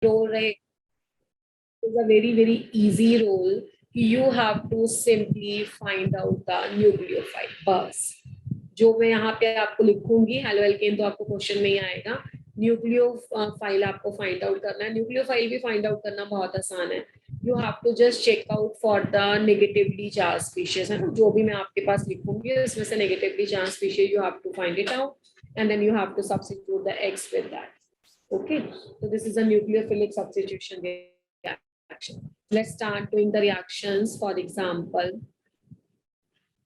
Role रहे, is a very easy role. You have to simply find out the nucleophile. बस जो मैं यहाँ पे आपको लिखूंगी हेलो एल्केन तो आपको क्वेश्चन में ही आएगा। न्यूक्लियोफाइल आपको फाइंड आउट करना है। न्यूक्लियोफाइल भी फाइंड आउट करना बहुत आसान है। You have to just check out for the negatively charge species, है ना, जो भी मैं आपके पास लिखूंगी इसमें से negatively charge species you have to find it out and then you have to substitute the X with that. Okay, so this is a nucleophilic substitution reaction. Let's start doing the reactions. For example,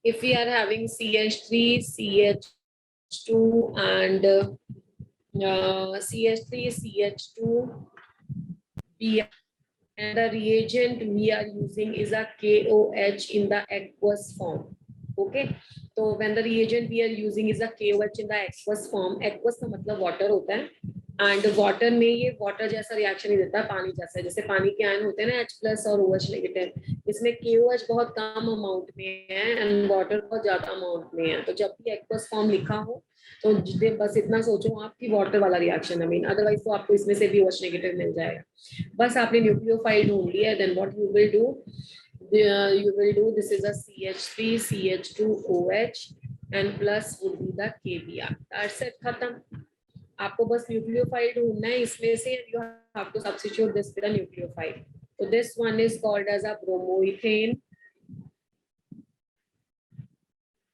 if we are having CH3, CH2 and CH3, CH2, Br, and the reagent we are using is a KOH in the aqueous form. Okay, so when the reagent we are using is a KOH in the aqueous form, aqueous का मतलब water होता है, and water में ये water जैसा reaction ही देता है, पानी जैसा, जैसे पानी के आयन होते हैं ना H+ और OH नेगेटिव, इसमें KOH बहुत कम अमाउंट में है एंड वाटर बहुत ज्यादा अमाउंट में है। तो जब भी एक्वस फॉर्म लिखा हो तो बस इतना सोचो आप कि वाटर वाला रिएक्शन है मेन, अदरवाइज तो आपको इसमें से भी OH नेगेटिव मिल जाएगा। बस आपने न्यूक्लियोफाइल ढूंढ लिया, then what you will do, this is a CH3, CH2OH and plus would be the KBr। That's it, खत्म। आपको बस न्यूक्लियोफाइल ढूंढना है इसमें से, you have to substitute this with a nucleophile. So this one is called as a bromoethane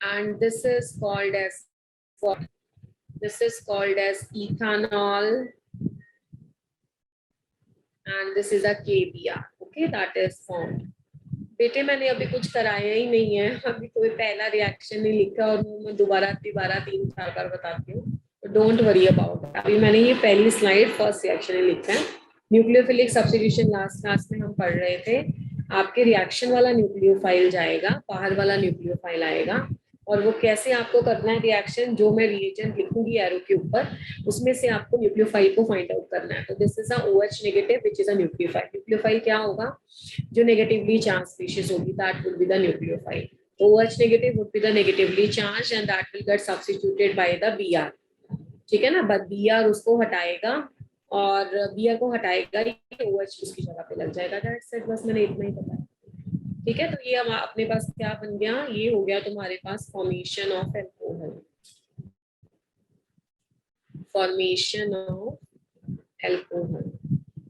and this is called as what? This is called as ethanol and this is a KBr. Okay, that is formed. बेटे मैंने अभी कुछ कराया ही नहीं है, अभी कोई पहला रिएक्शन नहीं लिखा और मैं दोबारा 3-4 बार बताती हूँ, डोंट वरी अबाउट। अभी मैंने ये पहली स्लाइड फर्स्ट रिएक्शन ही लिखा है। न्यूक्लियोफिलिक सब्स्टिट्यूशन लास्ट क्लास में हम पढ़ रहे थे। आपके रिएक्शन वाला न्यूक्लियोफाइल जाएगा, बाहर वाला न्यूक्लियोफाइल आएगा, और वो कैसे आपको करना है रिएक्शन, जो मैं रिएजेंट लिखूंगी एरो के ऊपर उसमें से आपको न्यूक्लियोफाइल को फाइंड आउट करना है। तो this is a OH negative which is a nucleophile. Nucleophile क्या होगा, जो नेगेटिवली चार्ज स्पीशीज होगी, that will be the nucleophile. तो OH negative would be the negatively charge and that will get substituted by the Br। ठीक है ना, but Br उसको हटाएगा और Br को हटाएगा, OH उसकी जगह पे लग जाएगा। दैट्स इट, बस मैंने इतना ही बताया। ठीक है, तो ये हम अपने पास क्या बन गया, ये हो गया तुम्हारे पास formation of alcohol, formation of alcohol.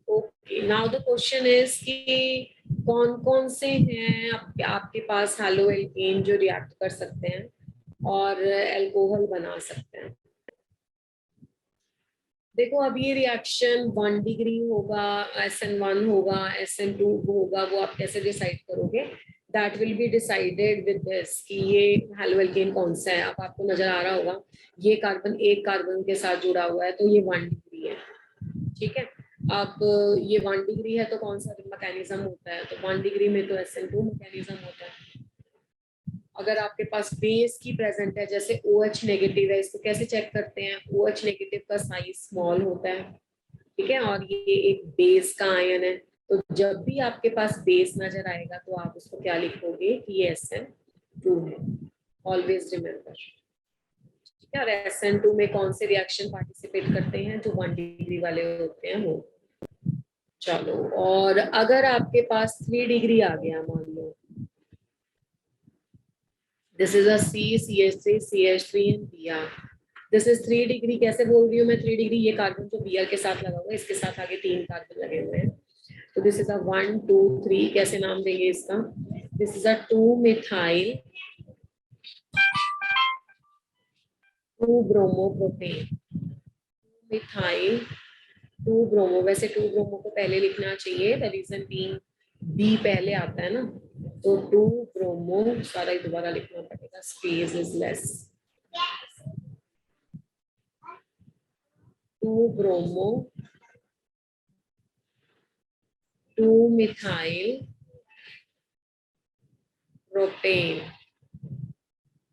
Okay, now the question is कि कौन कौन से हैं आपके पास हैलो एल्केन जो रिएक्ट कर सकते हैं और एल्कोहल बना सकते हैं। देखो अब ये रिएक्शन 1 डिग्री होगा, SN1 होगा, SN2 होगा, वो आप कैसे डिसाइड करोगे, that will be decided with this कि ये हैलो एल्केन कौन सा है। अब आपको नजर आ रहा होगा ये कार्बन एक कार्बन के साथ जुड़ा हुआ है तो ये 1 डिग्री है। ठीक है, अब ये 1 डिग्री है तो कौन सा मैकेनिज्म होता है, तो 1 डिग्री में तो SN2 मैकेनिज्म होता है। अगर आपके पास बेस की प्रेजेंट है, जैसे OH नेगेटिव है, इसको कैसे चेक करते हैं, OH नेगेटिव का साइज स्मॉल होता है। ठीक है, और ये एक बेस का आयन है, तो जब भी आपके पास बेस नजर आएगा तो आप उसको क्या लिखोगे कि ये SN2 है। Always remember. ठीक है, और SN2 में कौन से रिएक्शन पार्टिसिपेट करते हैं, जो 1 डिग्री वाले होते हैं वो। चलो, और अगर आपके पास 3 डिग्री आ गया, मान लो this is a CH3, CH3 and Br। This is 3 degree. कैसे बोल रही हूँ मैं 3 डिग्री, ये कार्बन जो Br के साथ लगा हुआ है, इसके साथ आगे 3 कार्बन लगे हुए हैं, तो दिस इज अ 1 2 3। कैसे नाम देंगे इसका, this is a 2 methyl 2 bromopropane, methyl 2 bromo. वैसे 2 ब्रोमो को पहले लिखना चाहिए, द रीजन बीइंग बी पहले आता है ना, तो 2 ब्रोमो सारा ही दोबारा लिखना पड़ेगा, space is less. 2 bromo 2 methyl propane.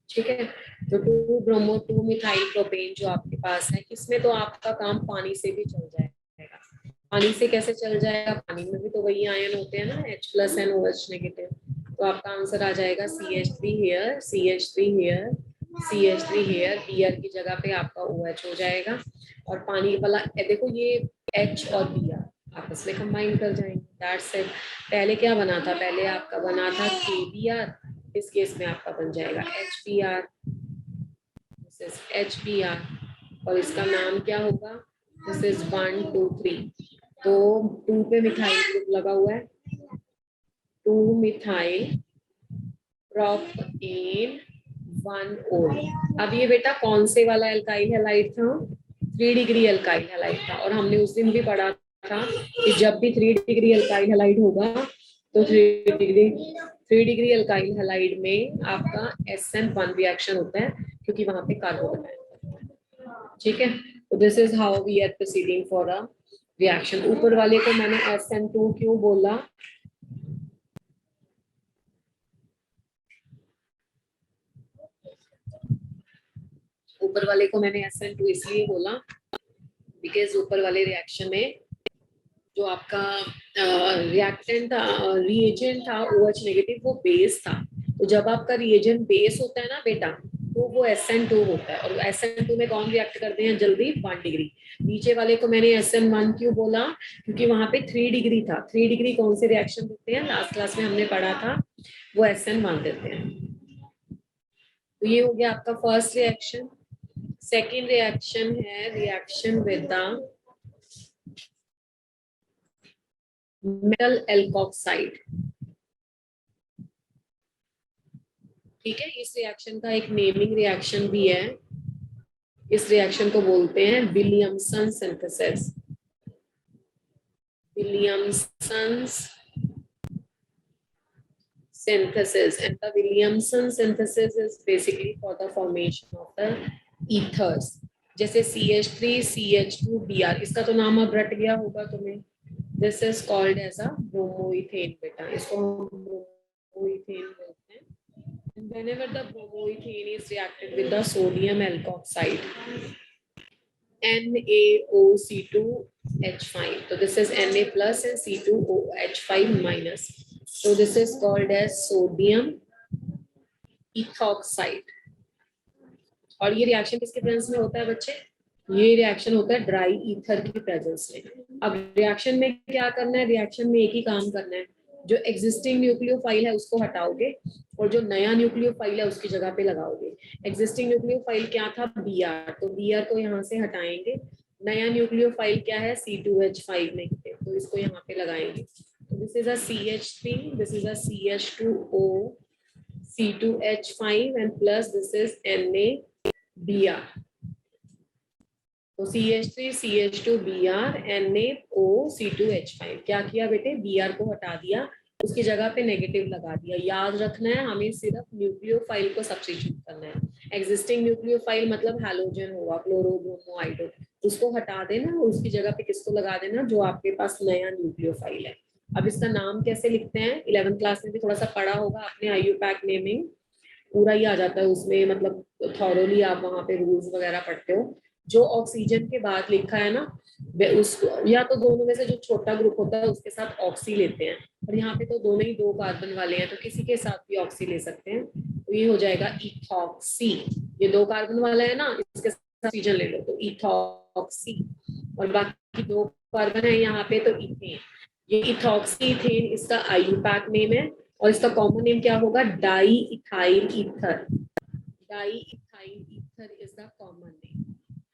ठीक है, तो 2 ब्रोमो 2 मिथाइल प्रोपेन जो आपके पास है, इसमें तो आपका काम पानी से भी चल जाएगा। पानी से कैसे चल जाएगा, पानी में भी तो वही आयन होते हैं ना, H+ and OH नेगेटिव। तो आपका आंसर आ जाएगा CH3 hair, CH3 hair, CH3 hair, Br की जगह पे आपका OH हो जाएगा। और पानी वाला देखो ये H और Br, आपस में कंबाइन कर जाएंगे, दैट्स इट। पहले क्या बना था, पहले आपका बना था KBr, इस केस में आपका बन जाएगा HBr, दिस इज HBr, और इसका नाम क्या होगा, दिस इज 1 2 3। तो 2 पे मिथाइल ग्रुप लगा हुआ है, 2 मिथाइल प्रोपेन 1 ओल। अब ये बेटा कौन से वाला एल्काइल हैलाइड था, 3 डिग्री एल्काइल हैलाइड था, और हमने उस दिन भी पढ़ा था कि जब भी 3 डिग्री एल्काइल हैलाइड होगा तो 3 डिग्री एल्काइल हैलाइड में आपका SN1 रिएक्शन होता है, क्योंकि वहां पे कार्बन है। ठीक है, तो this is how we are proceeding for a reaction. ऊपर वाले को मैंने SN2 क्यों बोला, ऊपर वाले को मैंने SN2 इसलिए बोला बिकॉज ऊपर वाले रिएक्शन में जो आपका रिएक्टेंट था, रिएजेंट था OH नेगेटिव, वो बेस था। तो जब आपका रिएजेंट बेस होता है ना बेटा, तो वो SN2 होता है, और SN2 में कौन रिएक्ट करते हैं जल्दी, 1 डिग्री। नीचे वाले को मैंने SN1 क्यों बोला, क्योंकि वहां पे 3 डिग्री था। 3 डिग्री कौन से रिएक्शन देते हैं, लास्ट क्लास में हमने पढ़ा था, वो SN1 देते हैं। तो ये हो गया आपका फर्स्ट रिएक्शन। सेकेंड रिएक्शन है reaction with the metal alkoxide. ठीक है, इस रिएक्शन का एक नेमिंग रिएक्शन भी है, इस रिएक्शन को बोलते हैं Williamson synthesis. Williamson synthesis, and the Williamson synthesis is basically for the formation of the ethers, जैसे CH3 CH2 Br, इसका तो नाम अब रट गया होगा तुम्हें, this is called as a bromoethane बेटा, इसको हम ब्रोमोइथेन बोलते हैं। And whenever the bromoethane is reacted with the sodium alkoxide, NaOC2H5, so this is Na plus and C2OH5 minus, so this is called as sodium ethoxide। और ये reaction किसके presence में होता है बच्चे, ये रिएक्शन होता है ड्राई ईथर की प्रेजेंस में। अब रिएक्शन में क्या करना है, रिएक्शन में एक ही काम करना है, जो एग्जिस्टिंग न्यूक्लियोफाइल है उसको हटाओगे और जो नया न्यूक्लियोफाइल है उसकी जगह पे लगाओगे। एग्जिस्टिंग न्यूक्लियोफाइल क्या था, Br, तो Br को यहाँ से हटाएंगे। नया न्यूक्लियोफाइल क्या है, C2H5 नेगेटिव, तो इसको यहाँ पे लगाएंगे। तो this is a CH3, this is a CH2O, C2H5 and plus this is NaBr, तो CH3 CH2 Br NaO C2H5, क्या किया बेटे, Br को हटा दिया, उसकी जगह पे नेगेटिव लगा दिया। याद रखना है हमें सिर्फ न्यूक्लियोफाइल को सब्स्टिट्यूट करना है। एग्जिस्टिंग न्यूक्लियोफाइल मतलब हैलोजन होगा, क्लोरो ब्रोमो आइडो, उसको हटा देना, उसकी जगह पे किसको लगा देना, जो आपके पास नया न्यूक्लियोफाइल है। अब इसका नाम कैसे लिखते हैं, 11th क्लास में भी थोड़ा सा पढ़ा होगा आपने, IUPAC नेमिंग पूरा ही आ जाता है उसमें, मतलब थॉरोली आप वहां पे रूल्स वगैरह पढ़ते हो। जो ऑक्सीजन के बाद लिखा है ना, उसको या तो दोनों में से जो छोटा ग्रुप होता है उसके साथ ऑक्सी लेते हैं, और यहाँ पे तो दोनों ही 2 कार्बन वाले हैं, तो किसी के साथ भी ऑक्सी ले सकते हैं, तो ये हो जाएगा इथॉक्सी। ये 2 कार्बन वाला है ना, इसके साथ ऑक्सीजन ले लो तो इथॉक्सी, और बाकी 2 कार्बन है यहाँ पे तो इथेन। ये इथॉक्सी इथेन इसका IUPAC नेम है, और इसका कॉमन नेम क्या होगा, di ethyl ether. Di ethyl ether is the common name.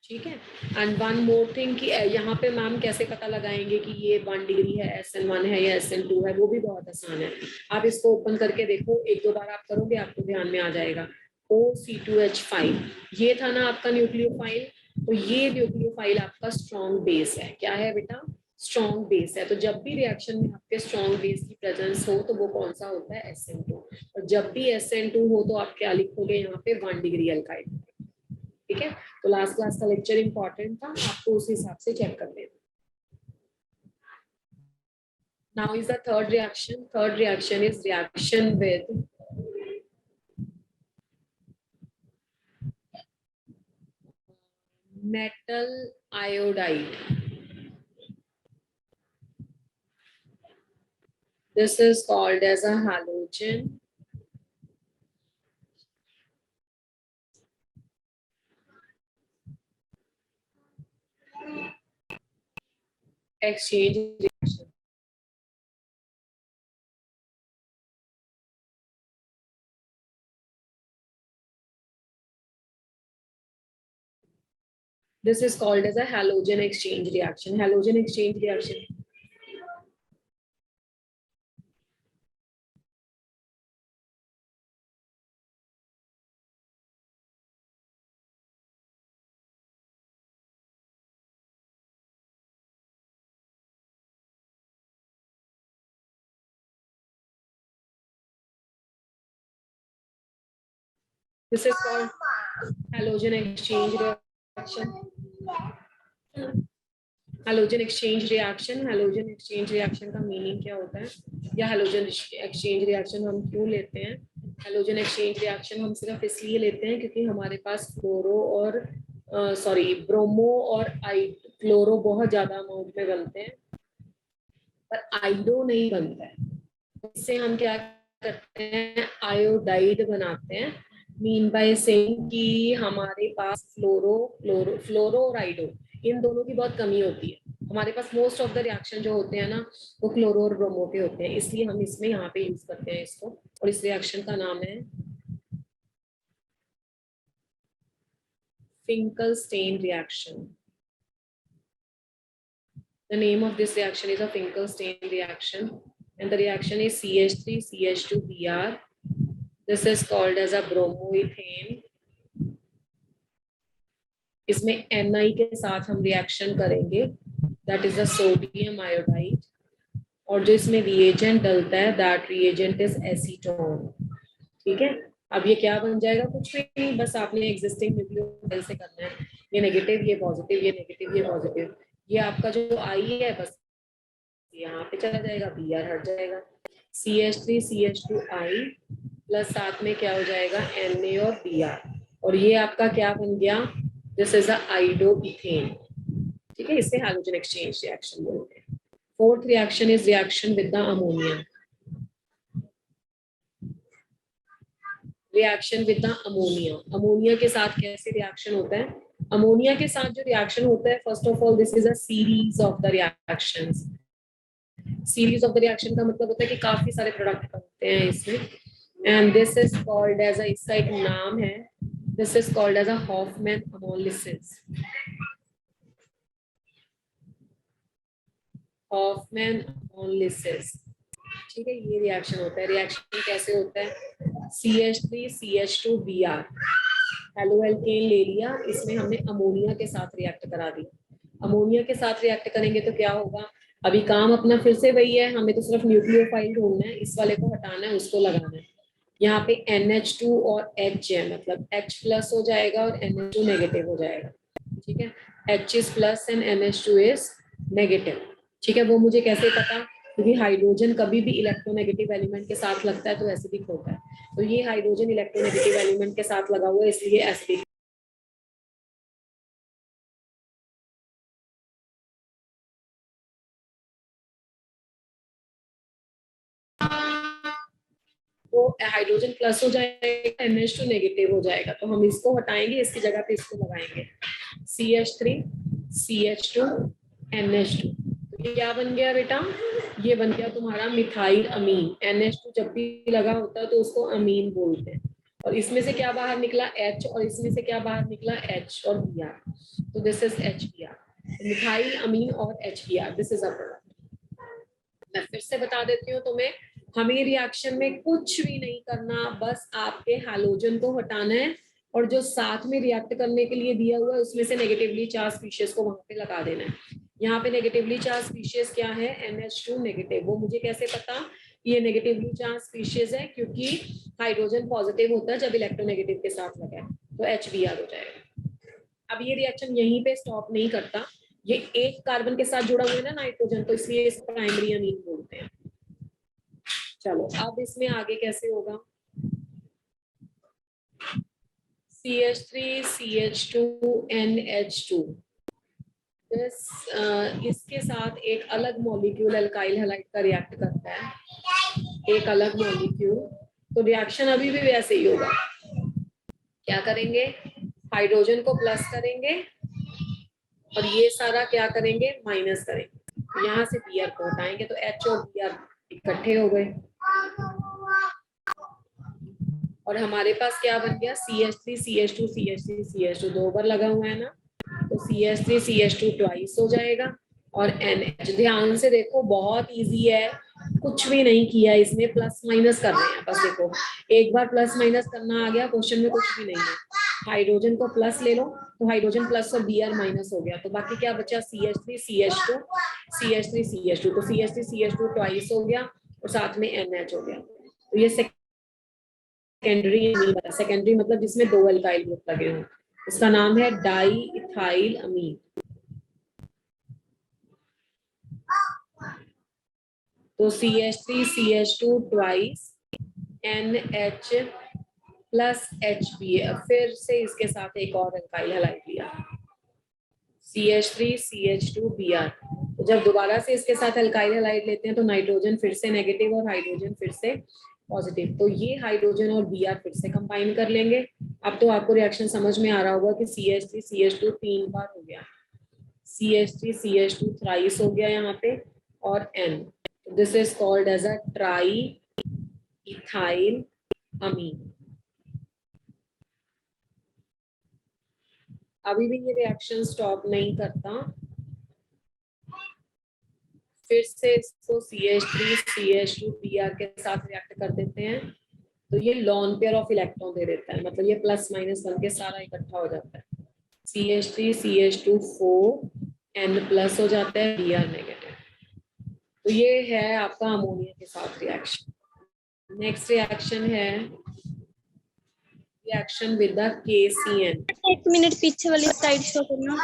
ठीक है, एंड वन मोर थिंग कि यहाँ पे मैम कैसे पता लगाएंगे कि ये 1 डिग्री है, SN1 है या SN2 है, वो भी बहुत आसान है। आप इसको ओपन करके देखो, 1-2 बार आप करोगे आपको ध्यान में आ जाएगा। OC2H5 ये था ना आपका न्यूक्लियोफाइल, तो ये न्यूक्लियोफाइल आपका स्ट्रॉन्ग बेस है। क्या है बेटा, स्ट्रॉन्ग बेस है। तो जब भी रिएक्शन में आपके स्ट्रॉन्ग बेस की प्रेजेंस हो तो वो कौन सा होता है, SN2, और जब भी SN2 हो तो आप क्या लिखोगे यहाँ पे, 1 डिग्री एल्काइल। ठीक है, तो लास्ट क्लास का लेक्चर इंपॉर्टेंट था, आपको उस हिसाब से चेक कर लेना। Now is the third reaction. Third reaction is reaction with metal iodide. This is called as a halogen exchange This is called as a halogen exchange reaction. Halogen exchange reaction. This is called halogen exchange reaction. Halogen exchange reaction. Halogen exchange reaction का meaning क्या होता है या halogen exchange reaction हम क्यों लेते हैं? Halogen exchange reaction हम सिर्फ इसलिए लेते हैं क्योंकि हमारे पास फ्लोरो और ब्रोमो और क्लोरो बहुत ज्यादा अमाउंट में बनते हैं पर आइडो नहीं बनता है। इससे हम क्या करते हैं, आयोडाइड बनाते हैं। मीन बाय सेइंग कि हमारे पास फ्लोरो और आइडो इन दोनों की बहुत कमी होती है। हमारे पास मोस्ट ऑफ द रिएक्शन जो होते हैं ना वो क्लोरो और ब्रोमो के होते हैं, इसलिए हम इसमें यहाँ पे यूज करते हैं इसको। और इस रिएक्शन का नाम है Finkelstein reaction. The name of this reaction is a Finkelstein reaction, and the reaction is CH3CH2Br. This is called as a bromoethane. इसमें Na के साथ हम रिएक्शन करेंगे, that is a sodium iodide. और जो इसमें रिएजेंट डलता है that reagent is acetone. ठीक है, अब ये क्या बन जाएगा, कुछ भी नहीं, बस आपने एग्जिस्टिंग न्यूक्लियोफाइल से करना है। ये नेगेटिव, ये पॉजिटिव, ये नेगेटिव, ये पॉजिटिव। ये आपका जो आई है बस यहाँ पे चला जाएगा, Br हट जाएगा। CH3CH2I प्लस साथ में क्या हो जाएगा, Na और Br, और ये आपका क्या बन गया, दिस इज अ आइडोइथेन। ठीक है, इससे हैलोजन एक्सचेंज रिएक्शन बोलते हैं। Fourth reaction is reaction with the ammonia. Reaction with the ammonia, ammonia के साथ कैसे रिएक्शन होता है? अमोनिया के साथ जो रिएक्शन होता है, first of all this is a series of the reactions. Series of the reaction का मतलब होता है कि काफी सारे प्रोडक्ट बनते हैं इसमें, and this is called as a, इसका एक नाम है, this is called as a Hofmann ammonolysis. Hofmann ammonolysis, ठीक है, ये रिएक्शन होता है। रिएक्शन कैसे होता है, CH3CH2Br हेलो एल्केन ले लिया, इसमें हमने अमोनिया के साथ रिएक्ट करा दिया। अमोनिया के साथ रिएक्ट करेंगे तो क्या होगा, अभी काम अपना फिर से वही है, हमें तो सिर्फ न्यूक्लियोफाइल ढूंढना है, इस वाले को हटाना है, उसको लगाना है। यहाँ पे NH2 और H है, मतलब H प्लस हो जाएगा और NH2 नेगेटिव हो जाएगा। ठीक है, H is plus and NH2 is negative. ठीक है, वो मुझे कैसे पता, क्योंकि हाइड्रोजन कभी भी इलेक्ट्रोनेगेटिव एलिमेंट के साथ लगता है तो एसिडिक होता है। तो ये हाइड्रोजन इलेक्ट्रोनेगेटिव एलिमेंट के साथ लगा हुआ है, इसलिए एसिडिक। तो हाइड्रोजन प्लस हो जाएगा, NH2 नेगेटिव हो जाएगा, तो हम इसको हटाएंगे, इसकी जगह पे इसको लगाएंगे, CH3CH2 NH2। तो ये क्या बन गया बेटा, ये बन गया तुम्हारा मिथाइल अमीन। NH2 जब भी लगा होता है तो उसको अमीन बोलते हैं। और इसमें से क्या बाहर निकला, H, और इसमें से क्या बाहर निकला, H और Br। तो दिस इज HBr, मिथाइल अमीन और HBr, this is a product. मैं फिर से बता देती हूँ तुम्हें, हमें रिएक्शन में कुछ भी नहीं करना, बस आपके हैलोजन को हटाना है और जो साथ में रिएक्ट करने के लिए दिया हुआ है उसमें से नेगेटिवली चार्ज स्पीशीज को वहां पे लगा देना है। यहाँ पे नेगेटिवली चार्ज स्पीशीज क्या है, NH2 नेगेटिव। वो मुझे कैसे पता ये नेगेटिवली चार्ज स्पीशीज है, क्योंकि हाइड्रोजन पॉजिटिव होता है जब इलेक्ट्रोनेगेटिव के साथ लगा है, तो HBr हो जाएगा। अब ये रिएक्शन यहीं पे स्टॉप नहीं करता, ये एक कार्बन के साथ जुड़ा हुआ है ना नाइट्रोजन, तो इसलिए इसको प्राइमरी अमीन बोलते हैं। चलो अब इसमें आगे कैसे होगा, CH3CH2NH2 इसके साथ एक अलग मॉलिक्यूल अल्काइल हैलाइड का रिएक्ट करता है, एक अलग मॉलिक्यूल। तो रिएक्शन अभी भी वैसे ही होगा, क्या करेंगे, हाइड्रोजन को प्लस करेंगे और ये सारा क्या करेंगे, माइनस करेंगे। यहाँ से Br को हटाएंगे तो H और Br इकट्ठे हो गए, और हमारे पास क्या बन गया, CH3CH2 CH3CH2 दो बार लगा हुआ है ना, तो तो CH3CH2 ट्वाइस हो जाएगा और NH। ध्यान से देखो बहुत इजी है, कुछ भी नहीं किया इसमें, प्लस माइनस कर रहे हैं बस। देखो एक बार प्लस माइनस करना आ गया, क्वेश्चन में कुछ भी नहीं है। हाइड्रोजन को प्लस ले लो तो हाइड्रोजन प्लस और Br माइनस हो गया, तो बाकी क्या बचा CH3CH2 CH3CH2, तो CH3CH2 ट्वाइस हो गया और साथ में NH हो गया। तो ये सेकेंडरी अमीन बता, सेकेंडरी मतलब जिसमें दो अल्काइल ग्रुप लगे हों, इसका नाम है डाई इथाइल अमीन। तो CH3CH2 twice NH plus HBr, फिर से इसके साथ एक और अल्काइल हैलाइड लिया CH3CH2Br। तो जब दोबारा से इसके साथ अल्काइल हैलाइड लेते हैं तो नाइट्रोजन फिर से नेगेटिव और हाइड्रोजन फिर से पॉजिटिव, तो ये हाइड्रोजन और Br फिर से कंबाइन कर लेंगे। अब तो आपको रिएक्शन समझ में आ रहा होगा कि CH3CH2 तीन बार हो गया, CH3CH2 थ्राइस हो गया यहाँ पे, और N। This is called as a triethylamine. अभी भी ये रिएक्शन स्टॉप नहीं करता, फिर से इसको CH3CH2Br के साथ रिएक्ट कर देते हैं, तो ये लॉन पेयर ऑफ इलेक्ट्रॉन दे देता है, मतलब ये प्लस माइनस बन के सारा इकट्ठा हो जाता है। CH3CH2 4 N प्लस हो जाता है, Br नेगेटिव। तो ये है आपका अमोनिया के साथ रिएक्शन। नेक्स्ट रिएक्शन है रिएक्शन विद द KCN। एक मिनट पीछे वाली साइड शो करना।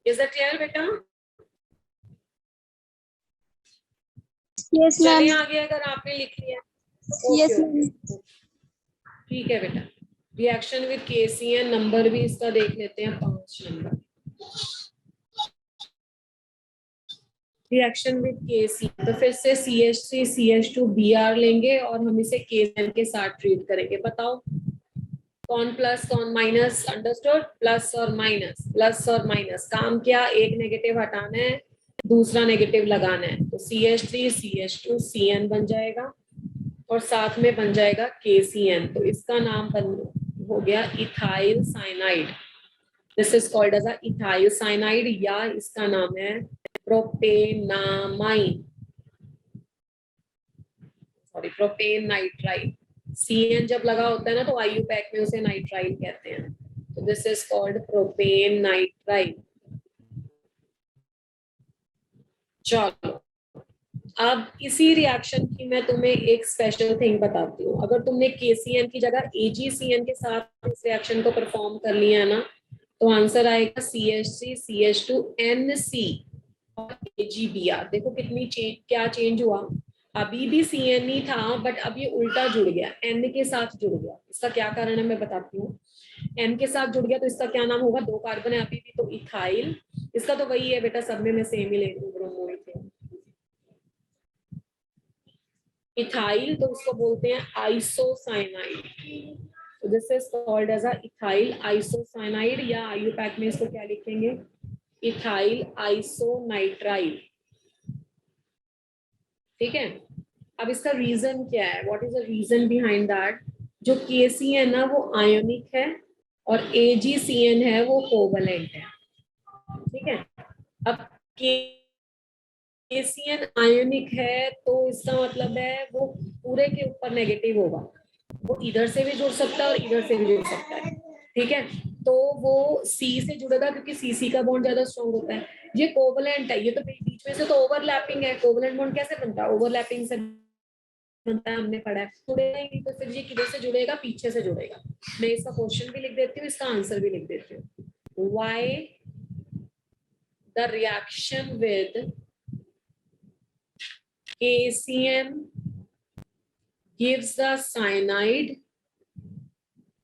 इज दैट क्लियर बेटा? यस चले मैम। आगे अगर आपने लिख लिया। Yes okay ma'am. ओके ठीक है बेटा। रिएक्शन विद KCN, नंबर भी इसका देख लेते हैं, 5 नंबर। रिएक्शन विद KCN, तो फिर से CH3CH2Br लेंगे और हम इसे KCN के साथ ट्रीट करेंगे। बताओ कौन प्लस कौन माइनस? अंडरस्टूड? प्लस और माइनस, प्लस और माइनस, काम क्या, एक नेगेटिव हटाना है दूसरा नेगेटिव लगाना है, तो CH3CH2Cn बन जाएगा और साथ में बन जाएगा KCN, तो इसका नाम हो गया ethyl cyanide. This is called as a ethyl cyanide, या इसका नाम है propanamine, sorry propane nitrile. CN जब लगा होता है ना तो आयु पैक में उसे नाइट्राइल कहते हैं, तो this is called propane nitrile. चलो अब इसी रिएक्शन की मैं तुम्हें एक स्पेशल थिंग बताती हूँ। अगर तुमने KCN की जगह AgCN के साथ इस रिएक्शन को परफॉर्म कर लिया है ना, तो आंसर आएगा CH3CH2NC और AgBr। देखो कितनी क्या चेंज हुआ, अभी भी CN ही था बट अब ये उल्टा जुड़ गया, N के साथ जुड़ गया। इसका क्या कारण है मैं बताती हूँ। N के साथ जुड़ गया तो इसका क्या नाम होगा, 2 कार्बन है अभी भी, तो इथाइल। इसका तो वही है बेटा, सब में मैं सेम ही ले रही हूँ, ब्रोमोइड। इथाइल तो उसको बोलते हैं आइसोसाइनाइड, तो this is called as a ethyl isocyanide, या आयुपैक में इसको क्या लिखेंगे, इथाइल आइसोनाइट्राइल। ठीक है, अब इसका रीजन क्या है, what is the reason behind that. जो KCN है वो आयोनिक है और AgCN है वो कोवलेंट है। ठीक है, अब KCN आयोनिक है तो इसका मतलब है वो पूरे के ऊपर नेगेटिव होगा, वो इधर से भी जुड़ सकता है और इधर से भी जुड़ सकता है। ठीक है, तो वो C से जुड़ेगा क्योंकि CC का बॉन्ड ज्यादा स्ट्रॉन्ग होता है। ये कोवलेंट है, ये तो बीच में से तो ओवरलैपिंग है। कोवलेंट बॉन्ड कैसे बनता है, ओवरलैपिंग से बनता है, हमने पढ़ा है। जुड़ेगा ही नहीं तो फिर ये किधर से जुड़ेगा, पीछे से जुड़ेगा। मैं इसका क्वेश्चन भी लिख देती हूँ, इसका आंसर भी लिख देती हूँ। Why the reaction with KCN gives the cyanide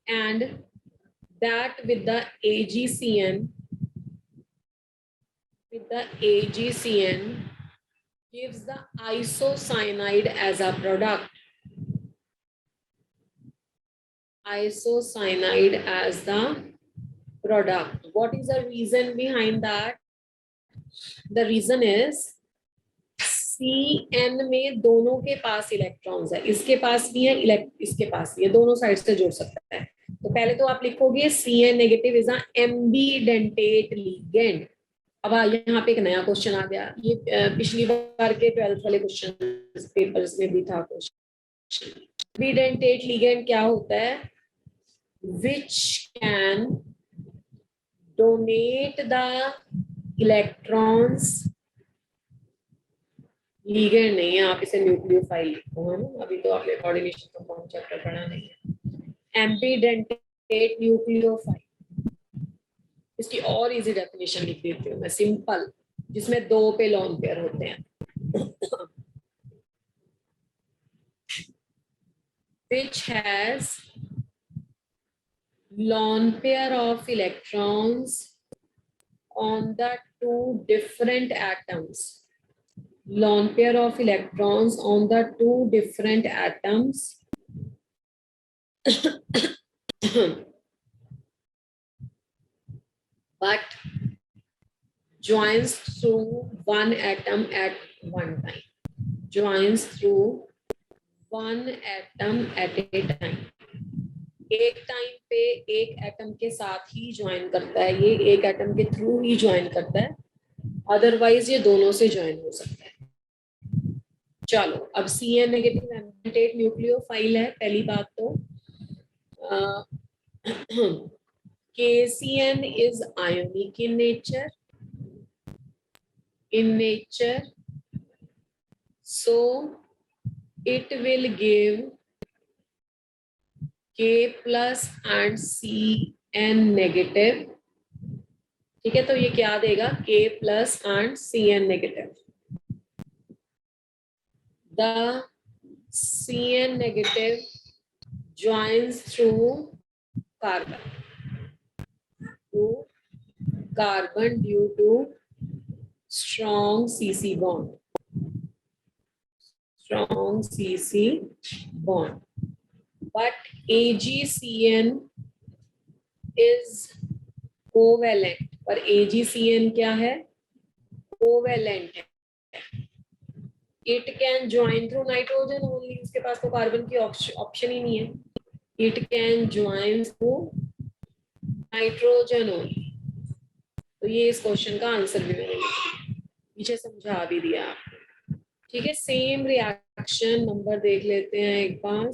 and that with the AgCN gives the isocyanide as a product. Isocyanide as the product. What is the reason behind that? The reason is CN में दोनों के पास electrons है, इसके पास भी है, इसके पास भी है, दोनों साइड से जुड़ सकता है। तो पहले तो आप लिखोगे CN negative is a ambidentate ligand. अब यहाँ पे एक नया क्वेश्चन आ गया, ये पिछली बार के 12th वाले क्वेश्चन पेपर्स में भी था क्वेश्चन। एम्बीडेंटेट लिगेंड क्या होता है? Which can donate the electrons, ligand नहीं है, आप इसे न्यूक्लियोफाइल लिखो, है ना, अभी तो आपने कोऑर्डिनेशन कंपाउंड चैप्टर पढ़ा नहीं है। एम्बीडेंटेट न्यूक्लियोफाइल, इसकी और इजी डेफिनेशन लिख देती हूँ मैं, सिंपल, जिसमें 2 पे लॉन पेयर होते हैं। Which has lone pair of electrons on the 2 different atoms. Lone pair of electrons on the 2 different atoms but joins through one atom at one time. Joins through one atom at a time. एक time पे एक atom के साथ ही join करता है, ये एक atom के थ्रू ही ज्वाइन करता है, अदरवाइज ये दोनों से ज्वाइन हो सकता है। चलो, अब CN नेगेटिव एम्बीडेंटेट न्यूक्लियोफाइल है, पहली बात तो KCN is ionic in nature, so it will give K plus and CN negative। ठीक है, तो ये क्या देगा? K plus and CN negative। The CN negative joins through carbon due to strong CC bond. Strong CC bond. But AgCN is covalent, पर AgCN क्या है? Covalent है। It can join through nitrogen only, उसके पास तो carbon की option ही नहीं है। It can join through nitrogen only। तो ये इस क्वेश्चन का आंसर भी मैंने पीछे समझा भी दिया आपको। ठीक है, सेम रिएक्शन नंबर देख लेते हैं एक बार,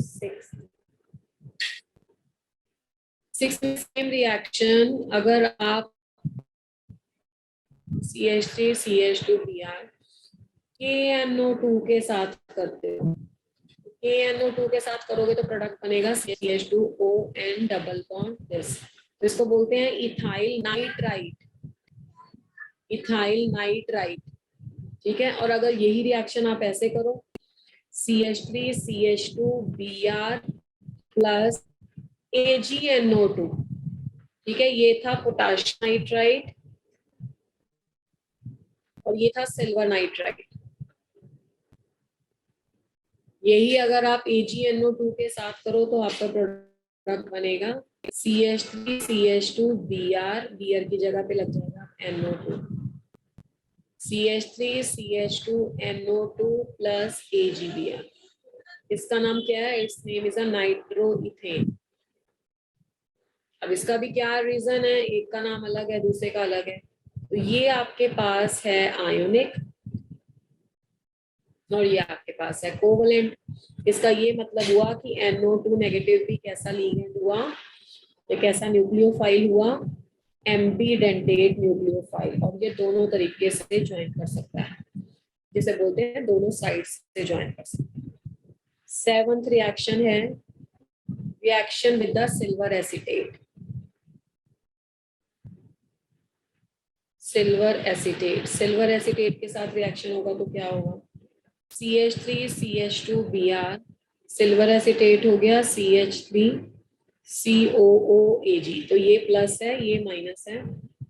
6 में सेम रिएक्शन। अगर आप CH3 CH2 Br KNO2 के साथ करते हो, KNO2 के साथ करोगे तो प्रोडक्ट बनेगा CH2ON डबल बॉन्ड दिस, तो इसको बोलते हैं इथाइल नाइट्राइट। इथाइल नाइट्राइट, ठीक है। और अगर यही रिएक्शन आप ऐसे करो, CH3 CH2 Br plus AgNO2, ठीक है, ये था पोटाशियम नाइट्राइट और ये था सिल्वर नाइट्राइट। यही अगर आप AgNO2 के साथ करो तो आपका प्रोडक्ट बनेगा CH3 CH2 Br की जगह पे लग जाएगा NO2, CH3 CH2 NO2 plus AgBr। इसका नाम क्या है? Its name is a nitroethane. अब इसका भी क्या रीजन है, एक का नाम अलग है, दूसरे का अलग है। तो ये आपके पास है आयोनिक और ये आपके पास है कोवलेंट। इसका ये मतलब हुआ कि NO2 नेगेटिव भी कैसा लिगेंड हुआ, ये कैसा न्यूक्लियोफाइल हुआ? Ambidentate nucleophile. और ये दोनों तरीके से ज्वाइन कर सकता है, जिसे बोलते हैं दोनों साइड से ज्वाइन कर सकता है। 7th रिएक्शन है reaction with the silver acetate. Silver acetate के साथ रिएक्शन होगा तो क्या होगा? CH3 CH2 Br, silver acetate हो गया CH3 COOAG। तो ये प्लस है, ये माइनस है,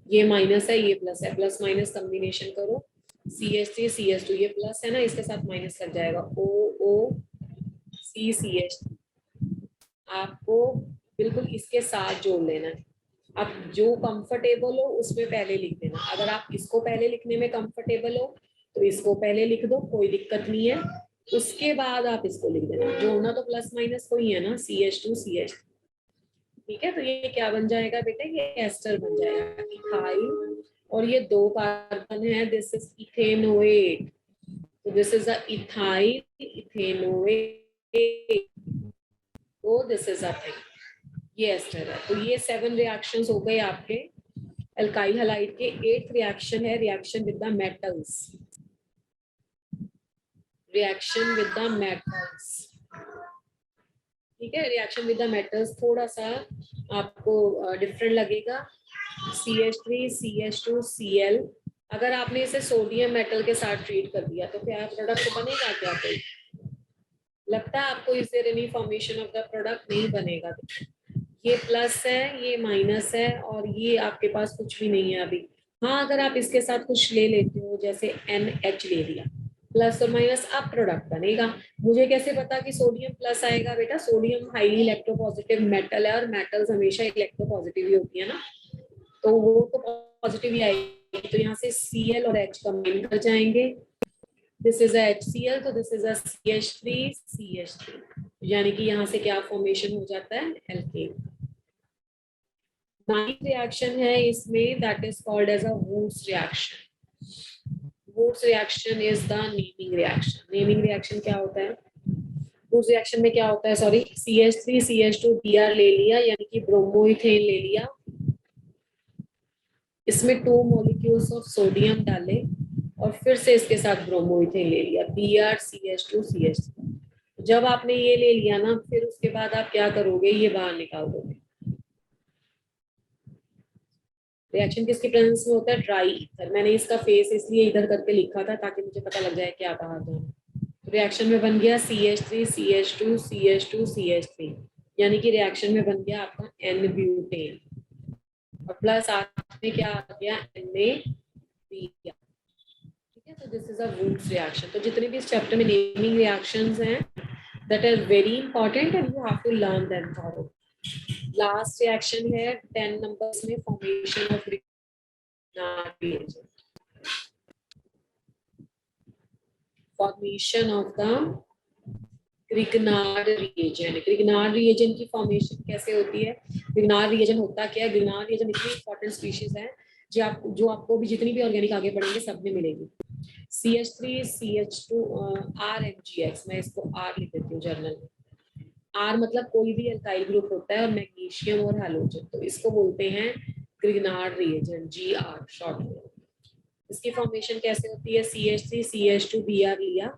ये माइनस है, ये प्लस है, प्लस माइनस कॉम्बिनेशन करो, CH3 CH2, ये प्लस है ना, इसके साथ माइनस लग जाएगा, OOCCH। आपको बिल्कुल इसके साथ जोड़ लेना है। आप जो कंफर्टेबल हो उसमें पहले लिख देना। अगर आप इसको पहले लिखने में कंफर्टेबल हो तो इसको पहले लिख दो, कोई दिक्कत नहीं है। उसके बाद आप इसको लिख देना। जोड़ना तो प्लस माइनस को ही है ना, CH2 CH। ठीक है, तो ये क्या बन जाएगा बेटे, ये एस्टर बन जाएगा, इथाइल। और ये 2 कार्बन है, दिस इज इथेनोएट। तो this is a ethyl ethanoate. तो दिस इज अ थिंग, ये एस्टर है। तो ये 7 रिएक्शंस हो गए आपके एल्काइल हैलाइड के। 8th रिएक्शन है reaction with the metals. Reaction with the metals, ठीक है। रिएक्शन विद द मेटल्स थोड़ा सा आपको डिफरेंट लगेगा। CH3 CH2 Cl। अगर आपने इसे सोडियम मेटल के साथ ट्रीट कर दिया तो क्या प्रोडक्ट बनेगा क्या? कोई लगता है आपको is there any formation of the product? नहीं बनेगा। ये प्लस है, ये माइनस है, और ये आपके पास कुछ भी नहीं है अभी। हाँ, अगर आप इसके साथ कुछ ले लेते हो, जैसे NH ले लिया, प्लस और माइनस, अब प्रोडक्ट बनेगा। मुझे कैसे पता कि सोडियम प्लस आएगा बेटा? सोडियम हाईली इलेक्ट्रोपॉजिटिव मेटल है, और मेटल्स हमेशा इलेक्ट्रोपॉजिटिव ही होती है ना, तो वो तो पॉजिटिव ही आएगी। तो यहाँ से Cl और H कंबाइन कर जाएंगे। दिस इज HCl, तो दिस इज CH3 CH3, यानी कि यहाँ से क्या फॉर्मेशन हो जाता है? एल्केन। 9th रिएक्शन है इसमें, that is called as a Wurtz reaction. Wurtz reaction is the naming reaction. Naming reaction क्या होता है? वुड्स रिएक्शन में क्या होता है, सॉरी, CH3 CH2 Br ले लिया, यानी कि ब्रोमोइथेन ले लिया, इसमें 2 मॉलिक्यूल्स ऑफ सोडियम डाले, और फिर से इसके साथ ब्रोमोइथेन ले लिया, BrCH2 CH3। जब आपने ये ले लिया ना, फिर उसके बाद आप क्या करोगे, ये बाहर निकाल दोगे। रिएक्शन किसकी प्रेजेंस में होता है? Dry ether. मैंने इसका फेस इसलिए इधर करके लिखा था ताकि मुझे पता लग जाए क्या बाहर जाना। रिएक्शन में बन गया CH3 CH2 CH2 CH3, यानी कि रिएक्शन में बन गया आपका N-ब्यूटेन, और प्लस साथ में क्या आ गया? Na। ठीक है, तो this is a Wurtz reaction. तो जितने भी इस चैप्टर में नेमिंग रिएक्शंस हैं, that are very important and you have to learn them thorough. Last reaction है 10 नंबर्स में, formation of Grignard reagent। Formation of the Grignard reagent। Grignard reagent की formation कैसे होती है? Grignard reagent होता क्या है? Grignard reagent इतनी इंपॉर्टेंट स्पीशीज है जो आपको भी जितनी भी ऑर्गेनिक आगे पढ़ेंगे सब में मिलेगी। CH3 CH2 RMGX, मैं इसको R लिख देती हूँ जर्नल में। R मतलब कोई भी अल्काइल ग्रुप होता है, और मैग्नीशियम और हैलोजन, तो इसको बोलते हैं Grignard reagent, GR शॉर्ट में। इसकी फॉर्मेशन कैसे होती है? CH3 CH2 Br लिया,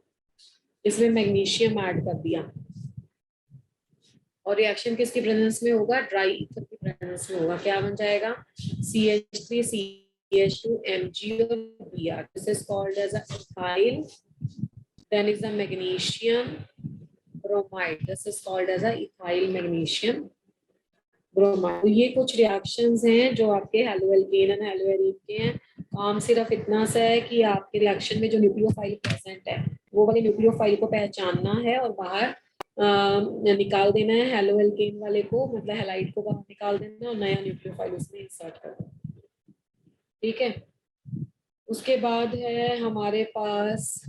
इसमें मैग्नीशियम ऐड कर दिया, और रिएक्शन किसकी प्रेजेंस में होगा? ड्राई ईथर की प्रेजेंस में होगा। क्या बन जाएगा? CH3 CH2 Mg और Br। This is called as a ethyl, then is the magnesium bromide, this is called as a ethyl magnesium bromide। तो ये कुछ रिएक्शंस हैं जो आपके हेलोएल्केन एंड हेलोएरीन के हैं। काम सिर्फ इतना सा है कि आपके रिएक्शन में जो न्यूक्लियोफाइल प्रेजेंट है, वो वाले न्यूक्लियोफाइल को पहचानना है और बाहर निकाल देना है। हेलोएल्केन वाले को, मतलब हैलाइड को बाहर निकाल देना है, और नया न्यूक्लियोफाइल उसमें इंसर्ट कर देना। ठीक है, उसके बाद है हमारे पास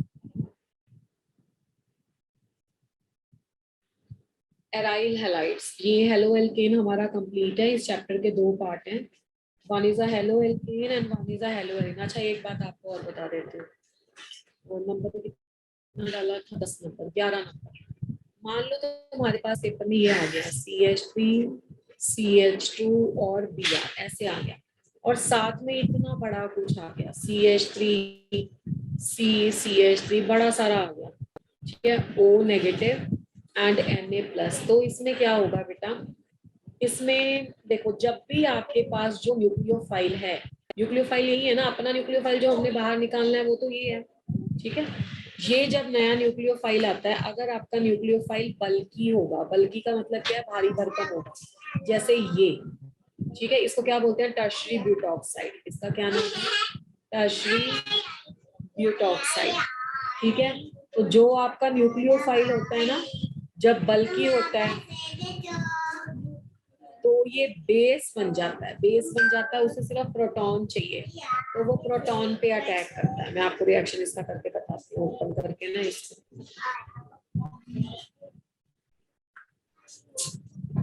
एराइल हैलाइड्स। ये हेलोएल्केन हमारा कंप्लीट है। इस चैप्टर के 2 पार्ट हैं, one is a haloalkane and one is a haloarene. अच्छा, एक बात आपको और बता देती हूँ, वो नंबर तो कितना डाला था? 10 नंबर, 11 नंबर। मान लो तो तुम्हारे पास पेपर में ये आ गया CH3 CH2 और Br ऐसे आ गया, और साथ में इतना बड़ा कुछ आ गया, CH3 CH3 बड़ा सारा आ गया, ठीक है, O नेगेटिव एंड Na+। तो इसमें क्या होगा बेटा? इसमें देखो, जब भी आपके पास जो न्यूक्लियोफाइल है, न्यूक्लियोफाइल यही है ना, अपना न्यूक्लियोफाइल जो हमने बाहर निकालना है वो तो ये है, ठीक है। ये जब नया न्यूक्लियोफाइल आता है, अगर आपका न्यूक्लियोफाइल बल्की होगा, बल्की का मतलब क्या है? भारी भरकम होगा, जैसे ये, ठीक है, इसको क्या बोलते हैं, टर्शरी ब्यूटॉक्साइड। इसका क्या नाम है, टर्शरी ब्यूटॉक्साइड। ठीक है, तो जो आपका न्यूक्लियोफाइल होता है ना, जब बल्कि होता है तो ये बेस बन जाता है, बेस बन जाता है, उसे सिर्फ प्रोटॉन चाहिए, तो वो प्रोटॉन पे अटैक करता है। मैं आपको रिएक्शन इसका करके बताती हूँ, ओपन करके ना इसको।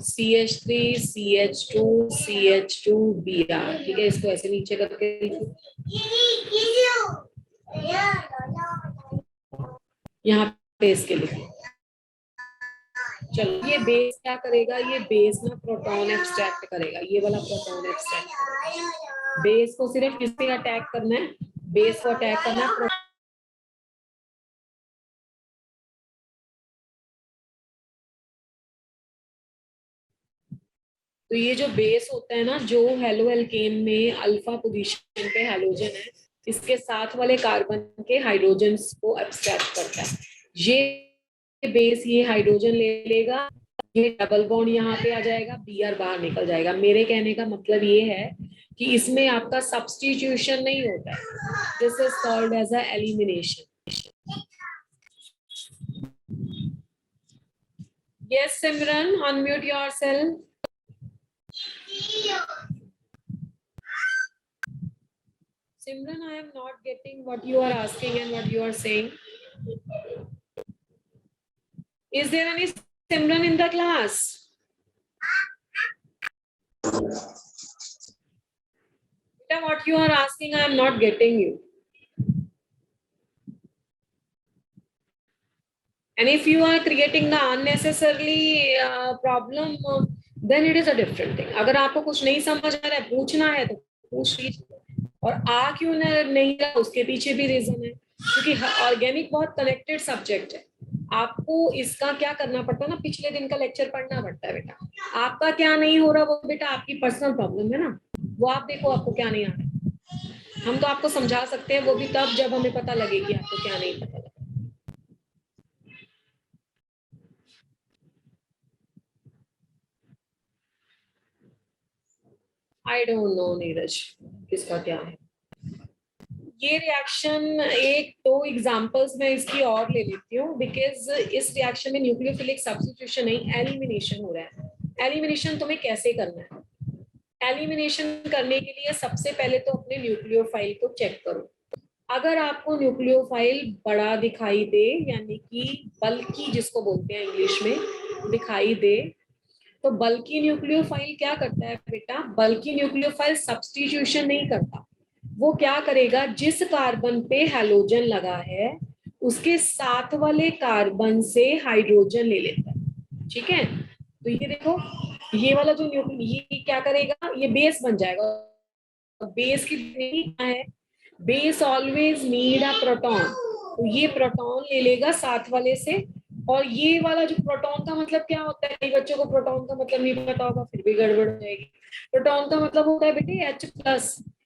CH3 CH2 CH2 Br, ठीक है, इसको ऐसे नीचे करके यहाँ पे इसके लिए। चलो, ये बेस क्या करेगा, ये बेस ना प्रोटॉन एक्सट्रैक्ट करेगा, ये वाला प्रोटॉन एक्सट्रैक्ट। बेस को सिर्फ किस पे अटैक करना है, बेस को अटैक करना है। तो ये जो बेस होता है ना, जो हेलो एल्केन में अल्फा पोजीशन पे हैलोजन है, इसके साथ वाले कार्बन के हाइड्रोजन्स को एब्स्ट्रैक्ट करता है। ये बेस ये हाइड्रोजन ले लेगा, ये डबल बॉन्ड यहाँ पे आ जाएगा, Br बाहर निकल जाएगा। मेरे कहने का मतलब ये है कि इसमें आपका सब्स्टिट्यूशन नहीं होता है, this is called as a elimination. Yes Simran, unmute yourself. Simran, I am not getting what you are asking and what you are saying. Is there any Simran in the class? What you are asking, I am not getting you. And if you are creating the unnecessarily problem, then it is a different thing. अगर आपको कुछ नहीं समझ आ रहा है, पूछना है तो पूछ लीजिए। और क्यों नहीं रहा, उसके पीछे भी रीजन है, क्योंकि ऑर्गेनिक बहुत कनेक्टेड सब्जेक्ट है। आपको इसका क्या करना पड़ता है ना, पिछले दिन का लेक्चर पढ़ना पड़ता है बेटा। आपका क्या नहीं हो रहा वो बेटा आपकी पर्सनल प्रॉब्लम है ना, वो आप देखो आपको क्या नहीं आ रहा। हम तो आपको समझा सकते हैं, वो भी तब जब हमें पता लगे कि आपको क्या नहीं पता लगा। आई डोंट नो नीरज, किसका क्या है। ये रिएक्शन एक दो एग्जांपल्स में इसकी और ले लेती हूँ, बिकॉज इस रिएक्शन में न्यूक्लियोफिलिक सब्स्टिट्यूशन नहीं, एलिमिनेशन हो रहा है। एलिमिनेशन तुम्हें कैसे करना है, एलिमिनेशन करने के लिए सबसे पहले तो अपने न्यूक्लियोफाइल को चेक करो। अगर आपको न्यूक्लियोफाइल बड़ा दिखाई दे, यानी कि बल्कि जिसको बोलते हैं इंग्लिश में दिखाई दे, तो बल्कि न्यूक्लियोफाइल क्या करता है बेटा, बल्कि न्यूक्लियोफाइल सब्स्टिट्यूशन नहीं करता। वो क्या करेगा, जिस कार्बन पे हैलोजन लगा है उसके साथ वाले कार्बन से हाइड्रोजन ले लेता है। ठीक है, तो ये देखो, ये वाला जो ये क्या करेगा, ये बेस बन जाएगा। बेस की क्या है, base always need a proton, तो ये प्रोटॉन ले लेगा साथ वाले से। और ये वाला जो प्रोटॉन का मतलब क्या होता है, कई बच्चों को प्रोटॉन का मतलब नहीं पता होगा, फिर भी गड़बड़ हो जाएगी। प्रोटॉन का मतलब होता है बेटे H+।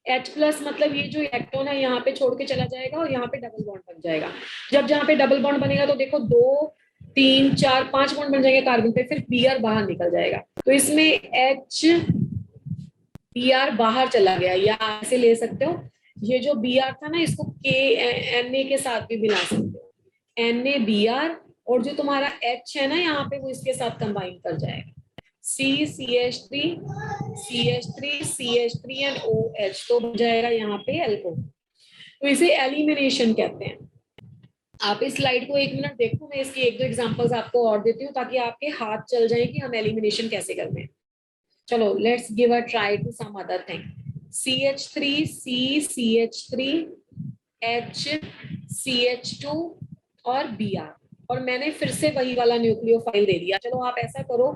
H+ मतलब ये जो इलेक्ट्रॉन है यहाँ पे छोड़ के चला जाएगा और यहाँ पे डबल बॉन्ड बन जाएगा। जब जहाँ पे डबल बॉन्ड बनेगा तो देखो 2 3 4 5 बॉन्ड बन जाएंगे कार्बन पे, फिर Br बाहर निकल जाएगा। तो इसमें Br बाहर चला गया, या ऐसे ले सकते हो, ये जो Br था ना इसको Na के साथ भी मिला सकते हो, NaBr, और जो तुम्हारा H है ना यहाँ पे वो इसके साथ कंबाइन कर जाएगा, CH3 CH3 एंड OH, तो बन जाएगा यहाँ पे एल्कोहल। तो इसे एलिमिनेशन कहते हैं। आप इस स्लाइड को 1 मिनट देखो, मैं इसकी 1-2 एग्जांपल्स आपको और देती हूँ ताकि आपके हाथ चल जाए कि हम एलिमिनेशन कैसे करते हैं। चलो, let's give a try to some other thing. CH3 CH3 H CH2 और Br, और मैंने फिर से वही वाला न्यूक्लियोफाइल दे दिया। चलो आप ऐसा करो,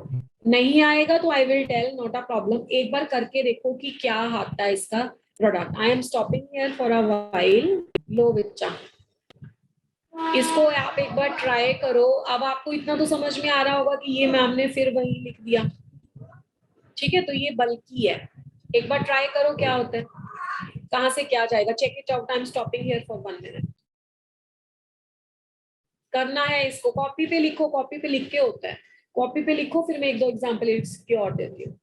नहीं आएगा तो I will tell, not a problem. एक बार करके देखो कि क्या आता है इसका product. I am stopping here for a while. लो बच्चा, इसको आप एक बार ट्राई करो। अब आपको इतना तो समझ में आ रहा होगा कि ये मैम ने फिर वही लिख दिया। ठीक है, तो ये बल्कि है, एक बार ट्राई करो क्या होता है, कहां से क्या जाएगा। Check it out, I am stopping here for 1 minute. करना है इसको, कॉपी पे लिखो, कॉपी पे लिख के होता है, कॉपी पे लिखो, फिर मैं 1-2 एग्जांपल इसके और देती हूँ।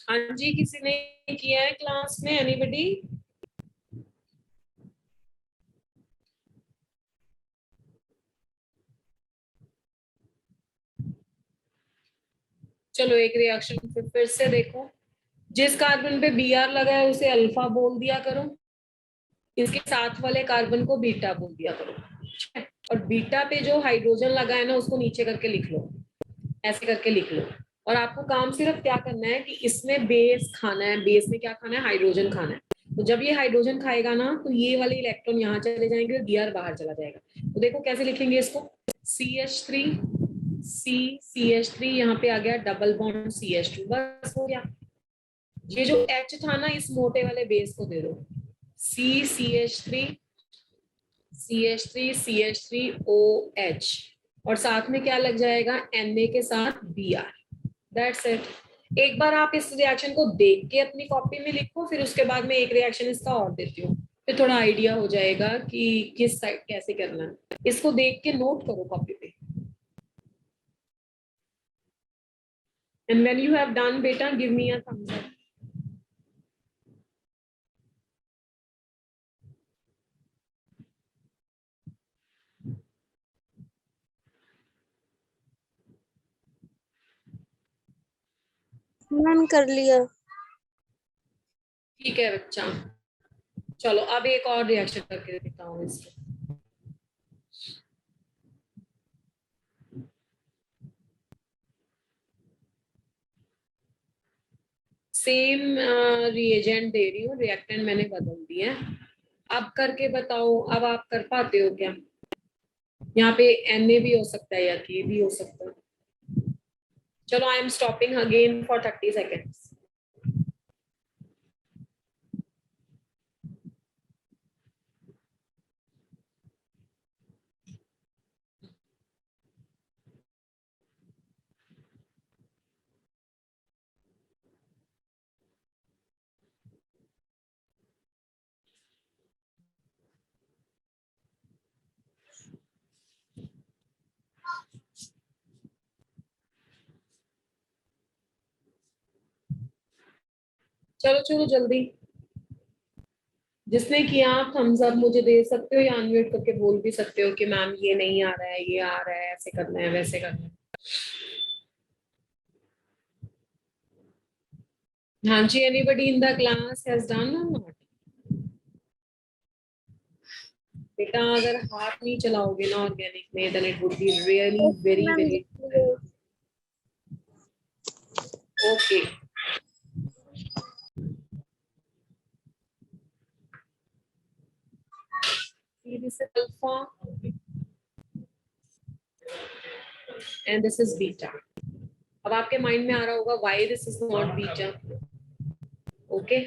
हाँ जी, किसी ने किया है क्लास में? एनीबडी? चलो एक रिएक्शन फिर से देखो। जिस कार्बन पे बी आर लगा है उसे अल्फा बोल दिया करो, इसके साथ वाले कार्बन को बीटा बोल दिया करो, और बीटा पे जो हाइड्रोजन लगा है ना उसको नीचे करके लिख लो, ऐसे करके लिख लो। और आपको काम सिर्फ क्या करना है कि इसमें बेस खाना है, बेस में क्या खाना है, हाइड्रोजन खाना है। तो जब ये हाइड्रोजन खाएगा ना तो ये वाले इलेक्ट्रॉन यहाँ चले जाएंगे और बी बाहर चला जाएगा। तो देखो कैसे लिखेंगे इसको, CH3 CH3, यहाँ पे आ गया डबल बॉन्ड CH2, बस हो गया। ये जो H था ना इस मोटे वाले बेस को दे दो, CH3 CH3 और साथ में क्या लग जाएगा, Na के साथ Br। That's it. एक बार आप इस रिएक्शन को देख के अपनी कॉपी में लिखो, फिर उसके बाद में एक रिएक्शन इसका और देती हूँ, फिर थोड़ा आइडिया हो जाएगा कि किस साइड कैसे करना है। इसको देख के नोट करो कॉपी पे। And when you have done बेटा give me a thumbs up. Ma'am कर लिया। ठीक है बच्चा, चलो अब एक और रिएक्शन करके देता हूँ इसको। सेम रिएजेंट दे रही हूँ, रिएक्टेंट मैंने बदल दिया है। अब करके बताओ, अब आप कर पाते हो क्या? यहाँ पे Na भी हो सकता है या K भी हो सकता है। चलो आई am stopping again for 30 seconds. चलो चलो जल्दी, जिसने किया आप थम्स अप मुझे दे सकते हो या अनम्यूट करके बोल भी सकते हो कि मैम ये नहीं आ रहा है, ये आ रहा है, ऐसे करना है वैसे करना है। हाँ जी, anybody in the class has done और नॉट? बेटा अगर हाथ नहीं चलाओगे ना ऑर्गेनिक में then it would be really okay very ma'am very. लिख लिया। Okay, this is alpha and this is beta. अब आपके माइंड में आ रहा होगा why this is not beta. Okay,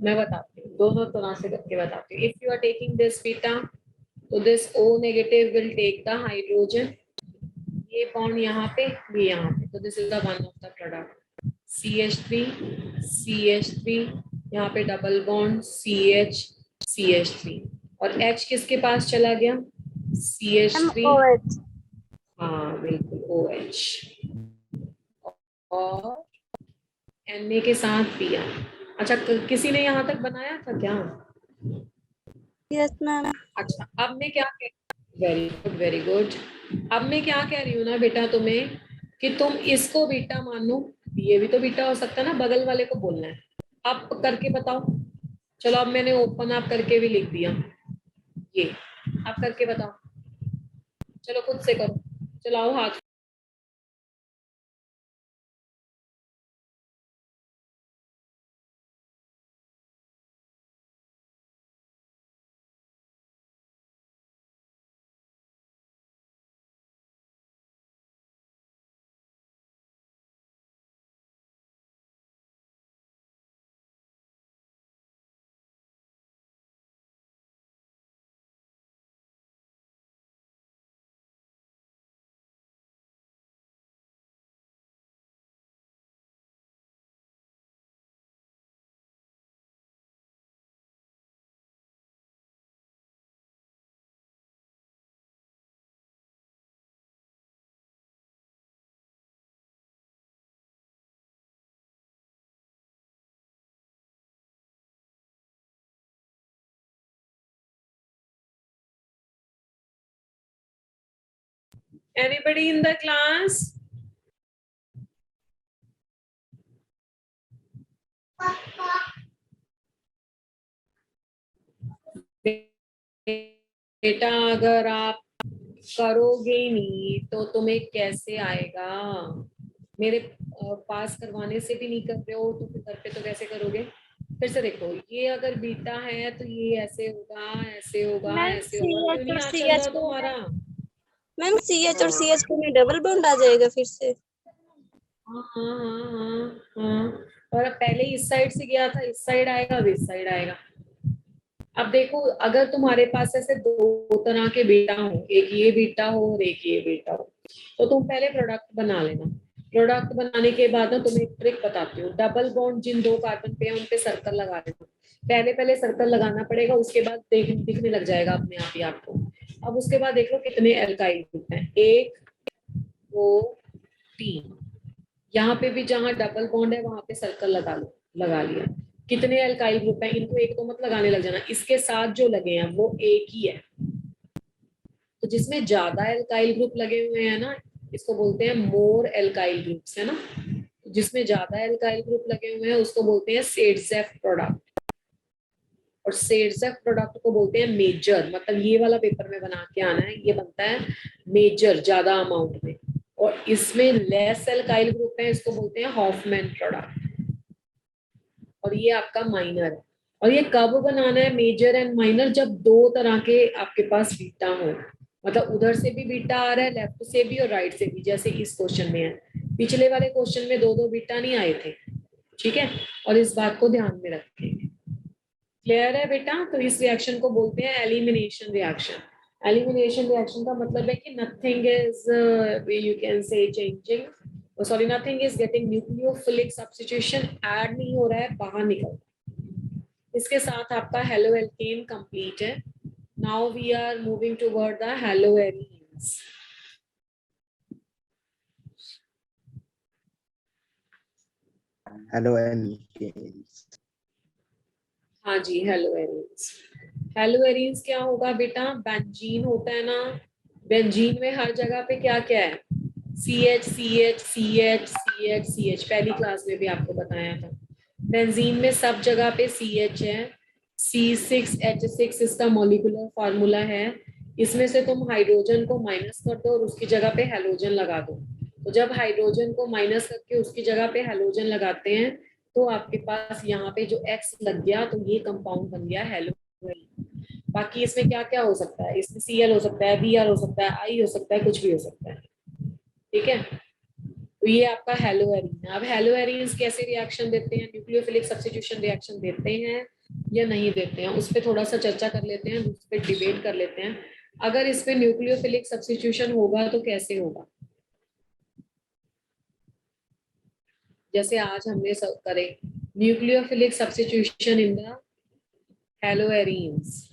मैं बताती हूँ, दोनों तरह से करके बताती हूँ। If you are taking this beta तो this O negative will take the hydrogen, ये बॉन्ड यहाँ पे, ये यहाँ पे, तो this is the one of the product CH3 CH3, यहाँ पे डबल बॉन्ड CH3 और H किसके पास चला गया, मैम CH3, OH। हाँ बिल्कुल OH, और Na के साथ Br। अच्छा किसी ने यहाँ तक बनाया था क्या? Yes ma'am. अच्छा अब मैं क्या कह, वेरी गुड वेरी गुड। अब मैं क्या कह रही हूँ ना बेटा तुम्हें, कि तुम इसको बीटा मानो, ये भी तो बीटा हो सकता है ना, बगल वाले को बोलना है। अब करके बताओ। चलो अब मैंने ओपन अप करके भी लिख दिया, ये अब करके बताओ। चलो खुद से करो, चलाओ हाथ। Anybody in the class? बेटा अगर आप करोगे नहीं तो तुम्हें कैसे आएगा? मेरे पास करवाने से भी नहीं कर रहे हो तो फिर घर पे तो कैसे करोगे? फिर से देखो, ये अगर बीटा है तो ये ऐसे होगा, ऐसे होगा, मैम ऐसे सी होगा। क्यों एच नहीं और आ सी चल एच रहा को, तुम्हारा? मैम सी एच और सी एच को में डबल बॉन्ड आ जाएगा फिर से। हाँ हाँ हाँ हाँ हाँ। और अब पहले इस साइड से गया था, इस साइड आएगा, अब इस साइड आएगा। अब देखो, अगर तुम्हारे पास ऐसे दो तरह के बीटा हो, एक ये बीटा हो और एक ये बीटा हो, तो तुम पहले प्रोडक्ट बना लेना। प्रोडक्ट बनाने के बाद ना तुम्हें एक ट्रिक बताती हूँ। डबल बॉन्ड जिन दो कार्बन पे है उन पे सर्कल लगा देना। पहले पहले सर्कल लगाना पड़ेगा, उसके बाद दिखने लग जाएगा अपने आप ही आपको। अब उसके बाद देख लो कितने एल्काइल ग्रुप हैं, 1 2 3। यहाँ पे भी जहाँ डबल बॉन्ड है वहां पे सर्कल लगा लो, लगा लिया। कितने अल्काइल ग्रुप है, इनको एक तो मत लगाने लग जाना, इसके साथ जो लगे हैं वो एक ही है। तो जिसमें ज्यादा अल्काइल ग्रुप लगे हुए हैं ना, इसको बोलते हैं मोर अल्काइल ग्रुप्स, है ना। जिसमें ज्यादा अल्काइल ग्रुप लगे हुए हैं उसको बोलते हैं सेड्जेफ प्रोडक्ट। और सेड्जेफ प्रोडक्ट को बोलते हैं मेजर, मतलब ये वाला पेपर में बना के आना है, ये बनता है मेजर ज्यादा अमाउंट में। और इसमें लेस अल्काइल ग्रुप है, इसको बोलते हैं हॉफमैन प्रोडक्ट। और ये आपका माइनर है। और ये कब बनाना है मेजर एंड माइनर? जब दो तरह के आपके पास बीटा हो, मतलब उधर से भी बीटा आ रहा है, लेफ्ट से भी और राइट से भी, जैसे इस क्वेश्चन में है। पिछले वाले क्वेश्चन में दो दो बीटा नहीं आए थे, ठीक है। और इस बात को ध्यान में रखेंगे। क्लियर है बेटा? तो इस रिएक्शन को बोलते हैं एलिमिनेशन रिएक्शन। एलिमिनेशन रिएक्शन का मतलब है कि nothing is, you can say changing, sorry, nothing is getting nucleophilic substitution, add नहीं हो रहा है, बाहर निकल। इसके साथ आपका हेलो एल्केन कंप्लीट है। Now we are moving toward the halo arenes. Halo alkanes. हाँ जी, हेलो एरीन्स। हेलो एरीन्स क्या होगा बेटा? बेंजीन होता है ना, बेंजीन में हर जगह पे क्या क्या है? C H C H C H C H C H, पहली क्लास में भी आपको बताया था। बेंजीन में सब जगह पे सी एच है। C6H6 इसका मॉलिक्यूलर फार्मूला है। इसमें से तुम हाइड्रोजन को माइनस कर दो और उसकी जगह पे हेलोजन लगा दो। तो जब हाइड्रोजन को माइनस करके उसकी जगह पे हेलोजन लगाते हैं तो आपके पास यहाँ पे जो X लग गया, तो ये कंपाउंड बन गया हेलो। बाकी इसमें क्या क्या हो सकता है? इसमें Cl हो सकता है, Br हो सकता है, I हो सकता है, कुछ भी हो सकता है, ठीक है। तो ये आपका हेलो एरीन। अब हेलो एरीन्स कैसे रिएक्शन देते हैं, न्यूक्लियोफिलिक सब्स्टिट्यूशन रिएक्शन देते हैं या नहीं देते हैं, उस पर थोड़ा सा चर्चा कर लेते हैं, उस पर डिबेट कर लेते हैं। अगर इस पे न्यूक्लियोफिलिक सब्स्टिट्यूशन होगा तो कैसे होगा? जैसे आज हमने सब करे, nucleophilic substitution in the halo arenes.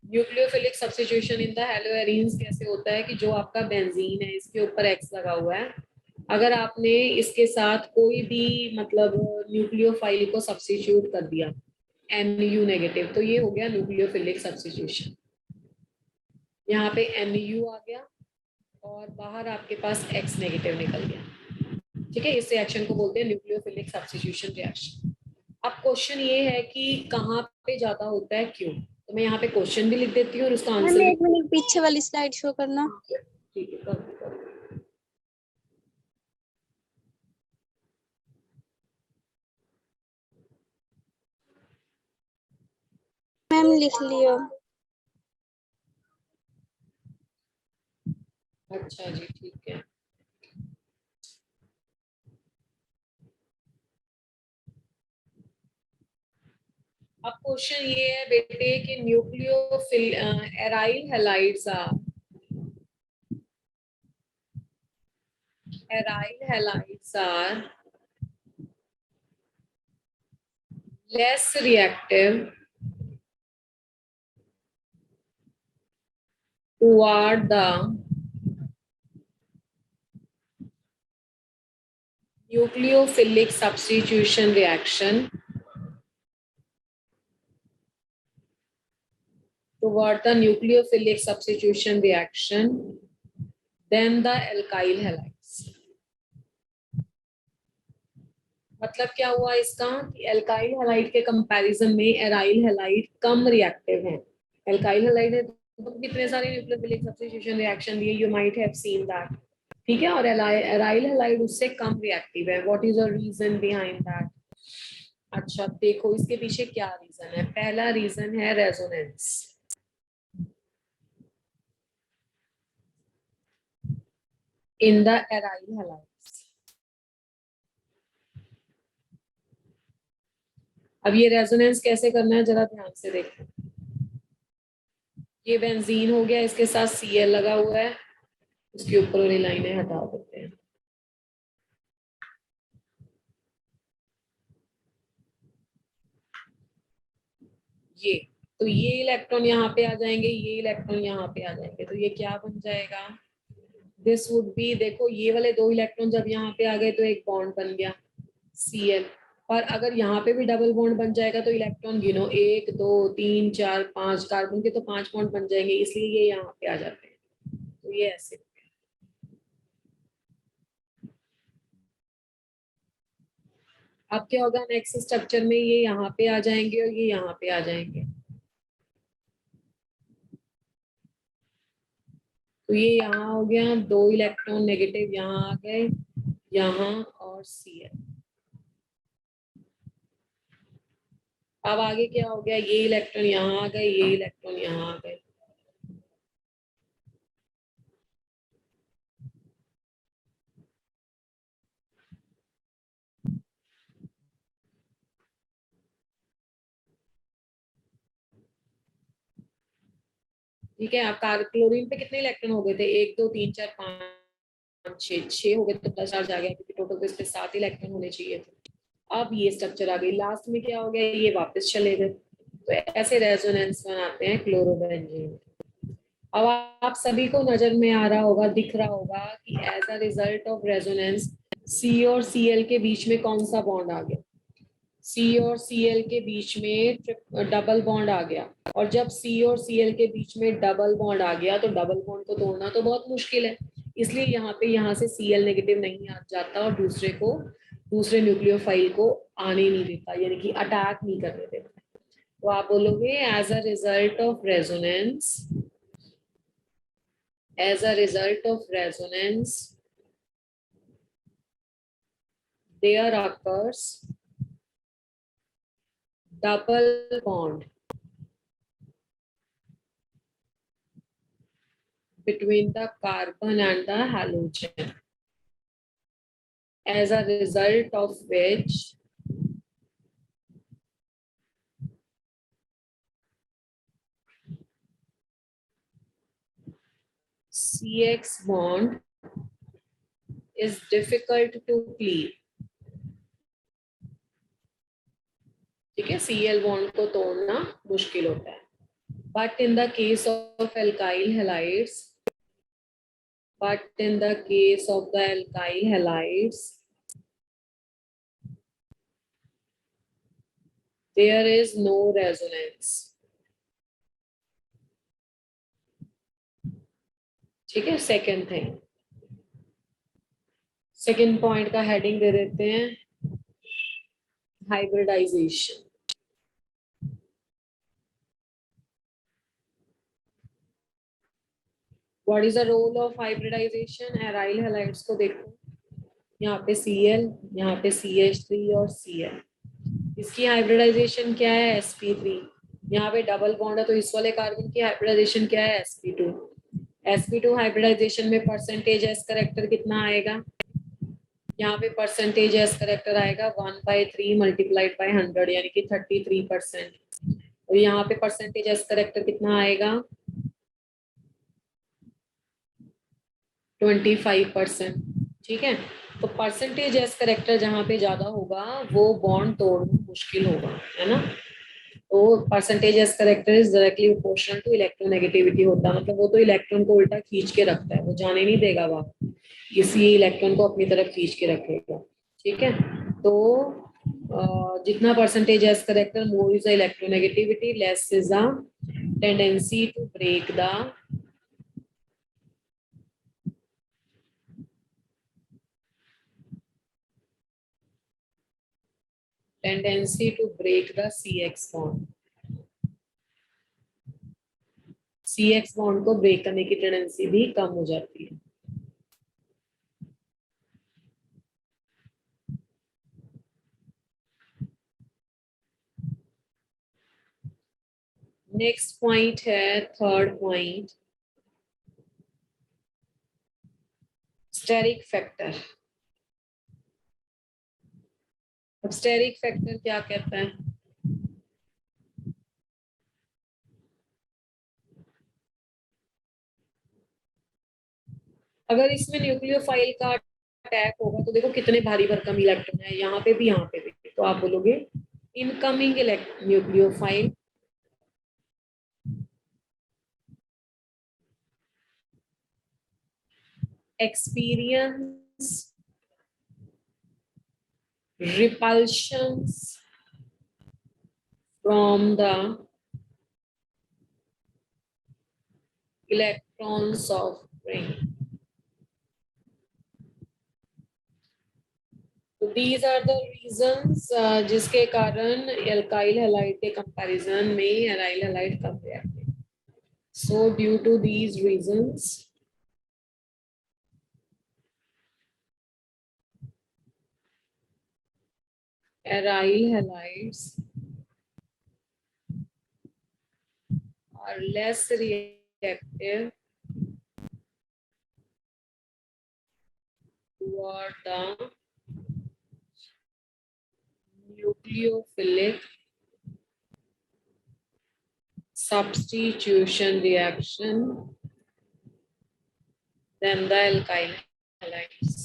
Nucleophilic substitution in the halo arenes कैसे होता है कि जो आपका बेंजीन है इसके ऊपर एक्स लगा हुआ है, अगर आपने इसके साथ कोई भी मतलब न्यूक्लियोफाइल को सब्स्टिट्यूट कर दिया NU नेगेटिव, तो ये हो गया न्यूक्लियोफिलिक सब्स्टिट्यूशन। यहाँ पे NU आ गया और बाहर आपके पास X नेगेटिव निकल गया, ठीक है। इस रिएक्शन को बोलते हैं न्यूक्लियोफिलिक सब्स्टिट्यूशन रिएक्शन। अब क्वेश्चन ये है कि कहाँ पे ज्यादा होता है, क्यों? तो मैं यहाँ पे क्वेश्चन भी लिख देती हूँ और उसका मैम आंसर भी। एक मिनट पीछे वाली स्लाइड शो करना। ठीक है, कर दो, कर दो। मैम लिख लियो। अच्छा जी, ठीक है। अब क्वेश्चन ये है बेटे कि nucleophile aryl halides are, aryl halides are less reactive toward the nucleophilic substitution reaction toward the nucleophilic substitution reaction than the alkyl halides. मतलब क्या हुआ इसका कि एल्काइल हैलाइड के कंपैरिजन में एराइल हैलाइड कम रिएक्टिव है. एल्काइल हैलाइड है तो कितने सारे न्यूक्लियोफिलिक सब्स्टिट्यूशन रिएक्शन दिए, you might have seen that. ठीक है, और एराइल हैलाइड उससे कम रिएक्टिव है. What is the reason behind that? अच्छा देखो इसके पीछे क्या रीजन है. पहला रीजन है resonance. In the aryl halide. अब ये रेजोनेंस कैसे करना है जरा ध्यान से देखो. ये बेंजीन हो गया, इसके साथ Cl लगा हुआ है, उसके ऊपर वाली लाइनें हटा देते हैं. ये तो ये इलेक्ट्रॉन यहाँ पे आ जाएंगे, ये इलेक्ट्रॉन यहाँ पे आ जाएंगे, तो ये क्या बन जाएगा? दिस वुड बी, देखो ये वाले दो इलेक्ट्रॉन जब यहाँ पे आ गए तो एक बॉन्ड बन गया Cl. और अगर यहाँ पे भी डबल बॉन्ड बन जाएगा तो इलेक्ट्रॉन गिनो 1 2 3 4 5, कार्बन के तो 5 बॉन्ड बन जाएंगे, इसलिए ये यहाँ पे आ जाते हैं. तो ये ऐसे. अब क्या होगा नेक्स्ट स्ट्रक्चर में, ये यहाँ पे आ जाएंगे और ये यहाँ पे आ जाएंगे. तो ये यहाँ हो गया, 2 इलेक्ट्रॉन नेगेटिव यहाँ आ गए, यहाँ और Cl. अब आगे क्या हो गया, ये इलेक्ट्रॉन यहाँ आ गए, ये इलेक्ट्रॉन यहाँ आ गए. ठीक है, अब क्लोरीन पे कितने इलेक्ट्रॉन हो गए थे? 1 2 3 4 5 6 हो गए, तो प्लस चार्ज आ गया क्योंकि टोटल तो इस पे 7 इलेक्ट्रॉन होने चाहिए थे. अब ये स्ट्रक्चर आ गई. लास्ट में क्या हो गया, ये वापस चले गए. तो ऐसे रेजोनेंस बनाते हैं क्लोरोबेंजीन. अब आप सभी को नजर में आ रहा होगा, दिख रहा होगा कि as a result of resonance C और Cl के बीच में कौन सा बॉन्ड आ गया? C और Cl के बीच में डबल बॉन्ड आ गया. और जब C और Cl के बीच में डबल बॉन्ड आ गया तो डबल बॉन्ड को तोड़ना तो बहुत मुश्किल है, इसलिए यहाँ से Cl नेगेटिव नहीं आ जाता और दूसरे न्यूक्लियोफाइल को आने नहीं देता, यानी कि अटैक नहीं करने देता. तो आप बोलोगे as a result of resonance there occurs double bond between the carbon and the halogen, as a result of which CX bond is difficult to cleave. ठीक है, Cl bond को तोड़ना मुश्किल होता है. But in the case of alkyl halides, there is no resonance. ठीक है, second point का हेडिंग दे देते हैं, hybridisation. What is the role of hybridisation? Aryl halides को देखो, यहाँ पे Cl, यहाँ पे CH3 और Cl. इसकी हाइब्रिडाइजेशन क्या है? sp3. यहाँ पे डबल बॉन्ड है तो इस वाले कार्बन की हाइब्रिडाइजेशन क्या है? sp2 हाइब्रिडाइजेशन में परसेंटेज एस करेक्टर कितना आएगा? यहाँ पे परसेंटेज एस करेक्टर आएगा 1/3 मल्टीप्लाइड बाय 100, यानी कि 33%. और यहाँ पे परसेंटेज एस करेक्टर कितना आएगा? 25%. ठीक है, तो परसेंटेज एस करेक्टर जहाँ पे ज्यादा होगा वो बॉन्ड तोड़ना मुश्किल होगा, है ना. तो percentage S character is directly proportional to electronegativity होता है, मतलब वो तो इलेक्ट्रॉन को उल्टा खींच के रखता है, वो जाने नहीं देगा वहां, इसी इलेक्ट्रॉन को अपनी तरफ खींच के रखेगा. ठीक है, तो जितना percentage S character, more is the electronegativity, less is the tendency to break the CX bond. CX bond को ब्रेक करने की टेंडेंसी भी कम हो जाती है. नेक्स्ट पॉइंट है थर्ड पॉइंट, स्टेरिक फैक्टर. अब स्टेरिक फैक्टर क्या कहता है? अगर इसमें न्यूक्लियोफाइल का अटैक होगा तो देखो कितने भारी भरकम इलेक्ट्रॉन है, यहाँ पे भी यहाँ पे भी, तो आप बोलोगे incoming nucleophile experience repulsions from the electrons of ring. So these are the reasons जिसके कारण एल्काइल हैलाइड के कंपैरिजन में एराइल हैलाइड कम रिएक्ट है. So due to these reasons aryl halides are less reactive toward the nucleophilic substitution reaction than the alkyl halides.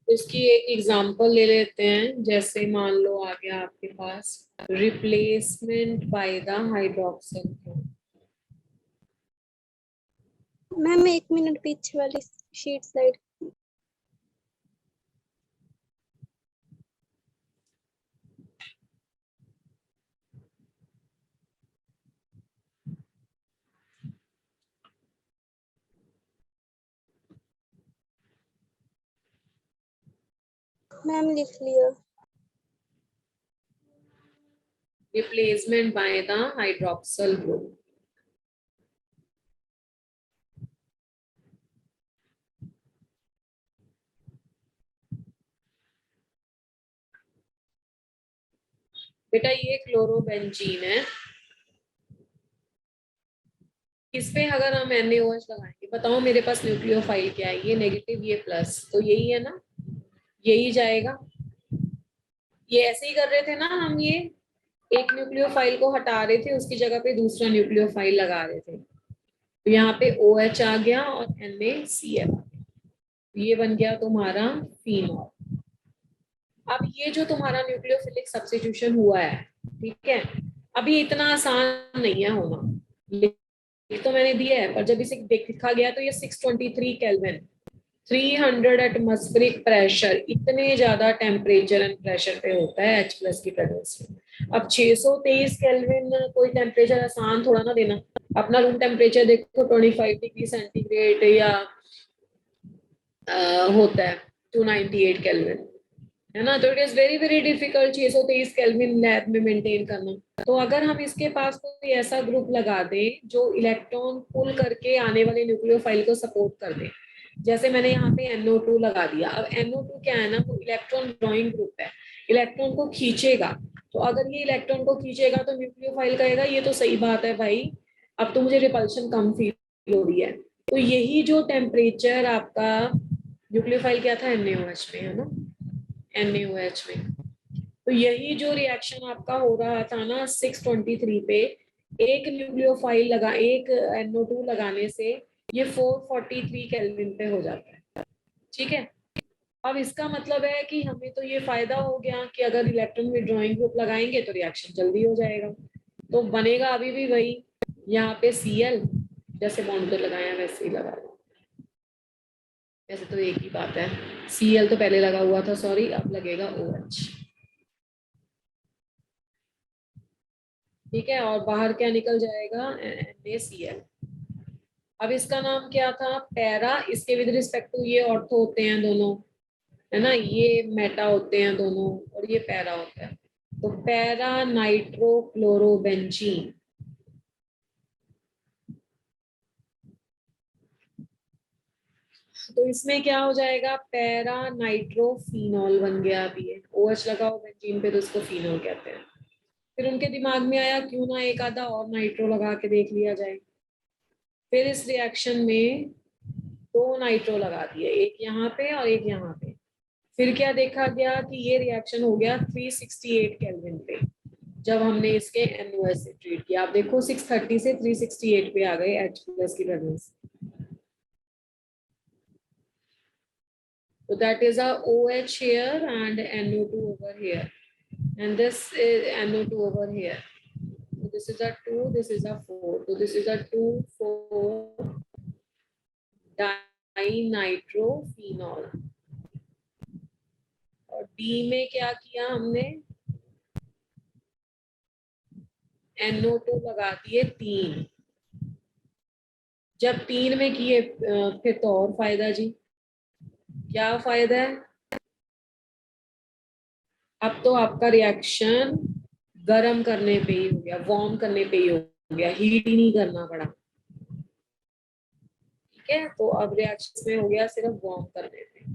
इसकी एक example ले लेते हैं. जैसे मान लो आ गया आपके पास replacement by the hydroxyl group. Ma'am 1 minute पीछे वाली शीट स्लाइड. मैम लिख लिया. Replacement by the hydroxyl group. बेटा ये क्लोरोबेंजीन है, इस पे अगर हम NaOH लगाएंगे, बताओ मेरे पास न्यूक्लियोफाइल क्या है? ये नेगेटिव ये प्लस, तो यही है ना, यही जाएगा. ये ऐसे ही कर रहे थे ना हम, ये एक न्यूक्लियोफाइल को हटा रहे थे, उसकी जगह पे दूसरा न्यूक्लियोफाइल लगा रहे थे. तो यहाँ पे OH आ गया और NaCl आ गया, ये बन गया तुम्हारा फिनॉल. अब ये जो तुम्हारा न्यूक्लियोफिलिक सब्स्टिट्यूशन हुआ है, ठीक है, अभी इतना आसान नहीं है होना, तो मैंने दिया है, पर जब इसे देखा गया तो ये 623 केल्विन 300 एटमॉस्फेरिक प्रेशर, इतने ज्यादा टेम्परेचर एंड प्रेशर पे होता है H+ की प्रेजेंस में. अब 623 केल्विन कोई टेम्परेचर आसान थोड़ा ना देना. अपना रूम टेम्परेचर देखो 25 डिग्री सेंटीग्रेड या होता है 298 केल्विन, है ना. तो it is very very difficult 623 kelvin lab में मेंटेन करना. तो अगर हम इसके पास कोई ऐसा ग्रुप लगा दें जो इलेक्ट्रॉन पुल करके आने वाले न्यूक्लियोफाइल को सपोर्ट कर दे, जैसे मैंने यहाँ पे NO2 लगा दिया. अब NO2 क्या है ना, वो इलेक्ट्रॉन ड्रॉइंग ग्रुप है, इलेक्ट्रॉन को खींचेगा. तो अगर ये इलेक्ट्रॉन को खींचेगा तो न्यूक्लियोफाइल कहेगा ये तो सही बात है भाई, अब तो मुझे रिपल्शन कम फील हो रही है. तो यही जो टेम्परेचर आपका न्यूक्लियोफाइल क्या था NaOH में, है ना, NaOH में, तो यही जो रिएक्शन आपका हो रहा था ना 623 पे, एक न्यूक्लियोफाइल लगा, एक NO2 लगाने से ये 443 केल्विन पे हो जाता है. ठीक है. अब इसका मतलब है कि हमें तो ये फायदा हो गया कि अगर इलेक्ट्रॉन विड्रॉइंग ग्रुप लगाएंगे तो रिएक्शन जल्दी हो जाएगा. तो बनेगा अभी भी वही, यहाँ पे Cl जैसे बॉन्ड पे लगाया वैसे ही लगा. वैसे तो एक ही बात है, Cl तो पहले लगा हुआ था, सॉरी, अब लगेगा OH। ठीक है, और बाहर क्या निकल जाएगा, NaCl। अब इसका नाम क्या था, पैरा, इसके विद रिस्पेक्ट टू ये ऑर्थो होते हैं दोनों, है ना, ये मेटा होते हैं दोनों और ये पैरा होता है, तो पैरा नाइट्रोक्लोरोबेंजीन। तो इसमें क्या हो जाएगा, पैरा नाइट्रोफिनॉल बन गया। अभी ये OH लगा हो बेंजीन पे तो इसको फिनॉल कहते हैं। फिर उनके दिमाग में आया क्यों ना एक आधा और नाइट्रो लगा के देख लिया जाए। फिर इस रिएक्शन में दो नाइट्रो लगा दिए, एक यहाँ पे और एक यहाँ पे। फिर क्या देखा गया कि ये रिएक्शन हो गया 368 केल्विन पे, जब हमने इसके NOS से ट्रीट किया। आप देखो 630 से 368 पे आ गए H+ की presence. So that is a OH here and NO2 over here, and this is NO2 over here. So this is a 2, this is a 4. So this is a 2,4 dinitrophenol. और D में क्या किया हमने, NO2 लगा दिए 3। जब 3 में किए फिर तो और फायदा जी। क्या फायदा है, अब तो आपका रिएक्शन गर्म करने पे ही हो गया, वार्म करने पे ही हो गया, हीट ही नहीं करना पड़ा। ठीक है, तो अब रिएक्शन में हो गया सिर्फ वार्म करने पे।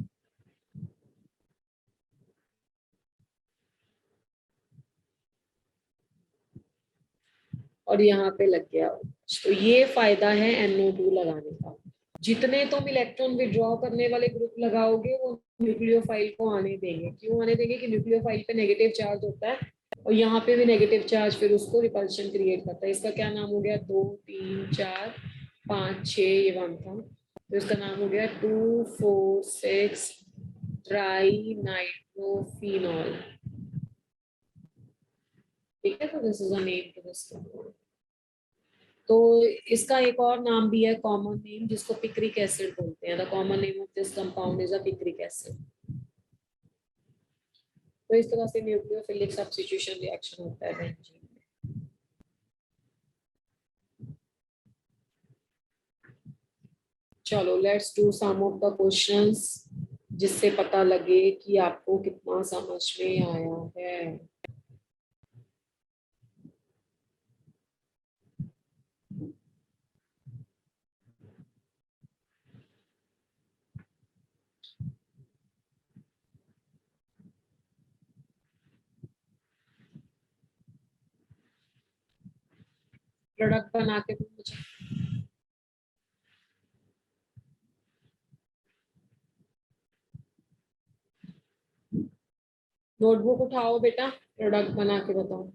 और यहाँ पे लग गया, तो ये फायदा है NO2 लगाने का। जितने तुम इलेक्ट्रॉन विड्रॉ करने वाले ग्रुप लगाओगे वो न्यूक्लियोफाइल को आने देंगे। क्यों आने देंगे कि न्यूक्लियोफाइल पे नेगेटिव चार्ज होता है और यहाँ पे भी नेगेटिव चार्ज, फिर उसको रिपल्शन क्रिएट करता है। इसका क्या नाम हो गया, 2 3 4 5 6, ये 1 था, तो इसका नाम हो गया 2,4,6 ट्राई नाइट्रोफिनॉल। ठीक है, तो this is a name to this compound. तो इसका एक और नाम भी है, कॉमन नेम, जिसको पिक्रिक एसिड बोलते हैं। The common name of this compound is a picric acid. तो इस तरह से न्यूक्लियोफिलिक सब्स्टिट्यूशन रिएक्शन होता है बेंजीन में। चलो let's do some of the questions, जिससे पता लगे कि आपको कितना समझ में आया है। प्रोडक्ट बना के दो मुझे। नोटबुक उठाओ बेटा, प्रोडक्ट बना के बताओ।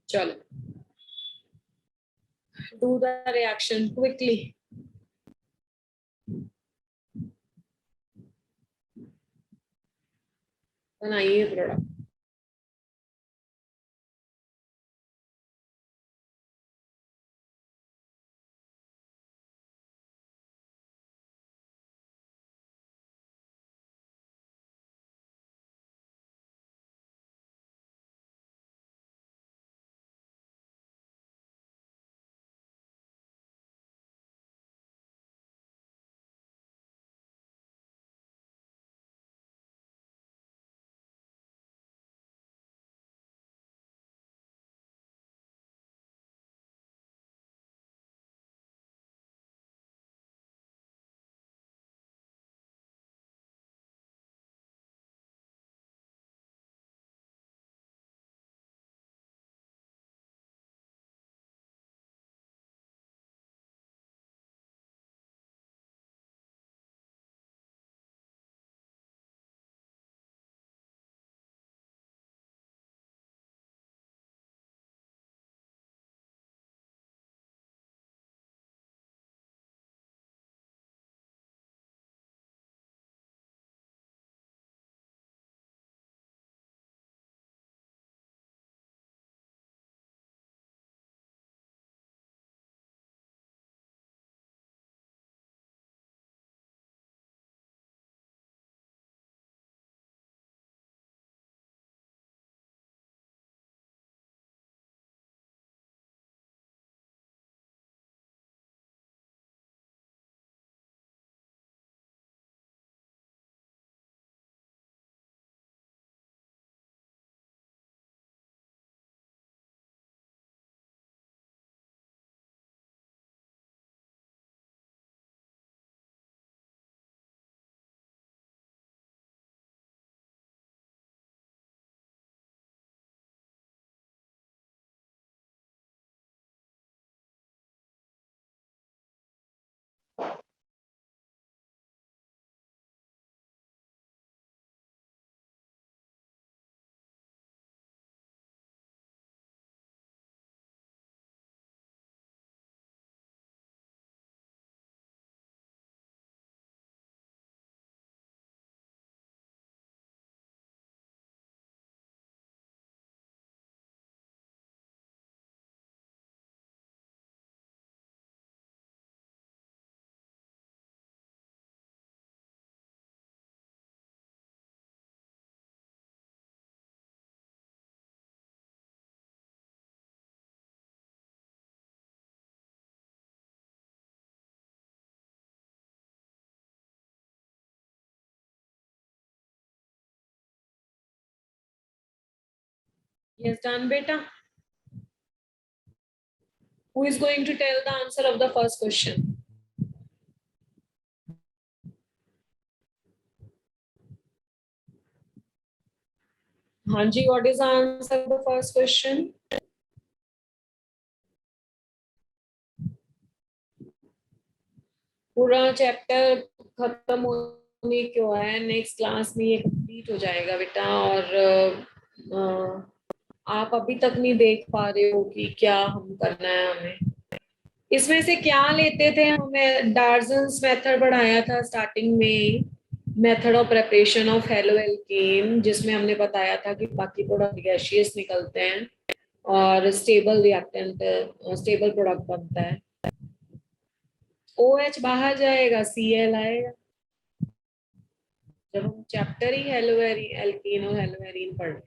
चलो do the reaction quickly। बनाइए product. Yes, done, beta. Who is going to tell the answer of the first question? Hanji, what is the answer of the first question? पूरा चैप्टर खत्म होने क्यों है, नेक्स्ट क्लास में ये complete हो जाएगा बेटा। और आप अभी तक नहीं देख पा रहे हो कि क्या हम करना है हमें। इसमें से क्या लेते थे हमें? डार्जन्स मेथड पढ़ाया था स्टार्टिंग में, method of preparation of halo alkane, जिसमें हमने बताया था कि बाकी प्रोडक्ट गैसियस निकलते हैं और स्टेबल रिएक्टेंट, स्टेबल प्रोडक्ट बनता है। OH बाहर जाएगा, Cl आएगा। जब हम चैप्टर ही हेलो एल्केन और हेलो एरीन पढ़ रहे हैं।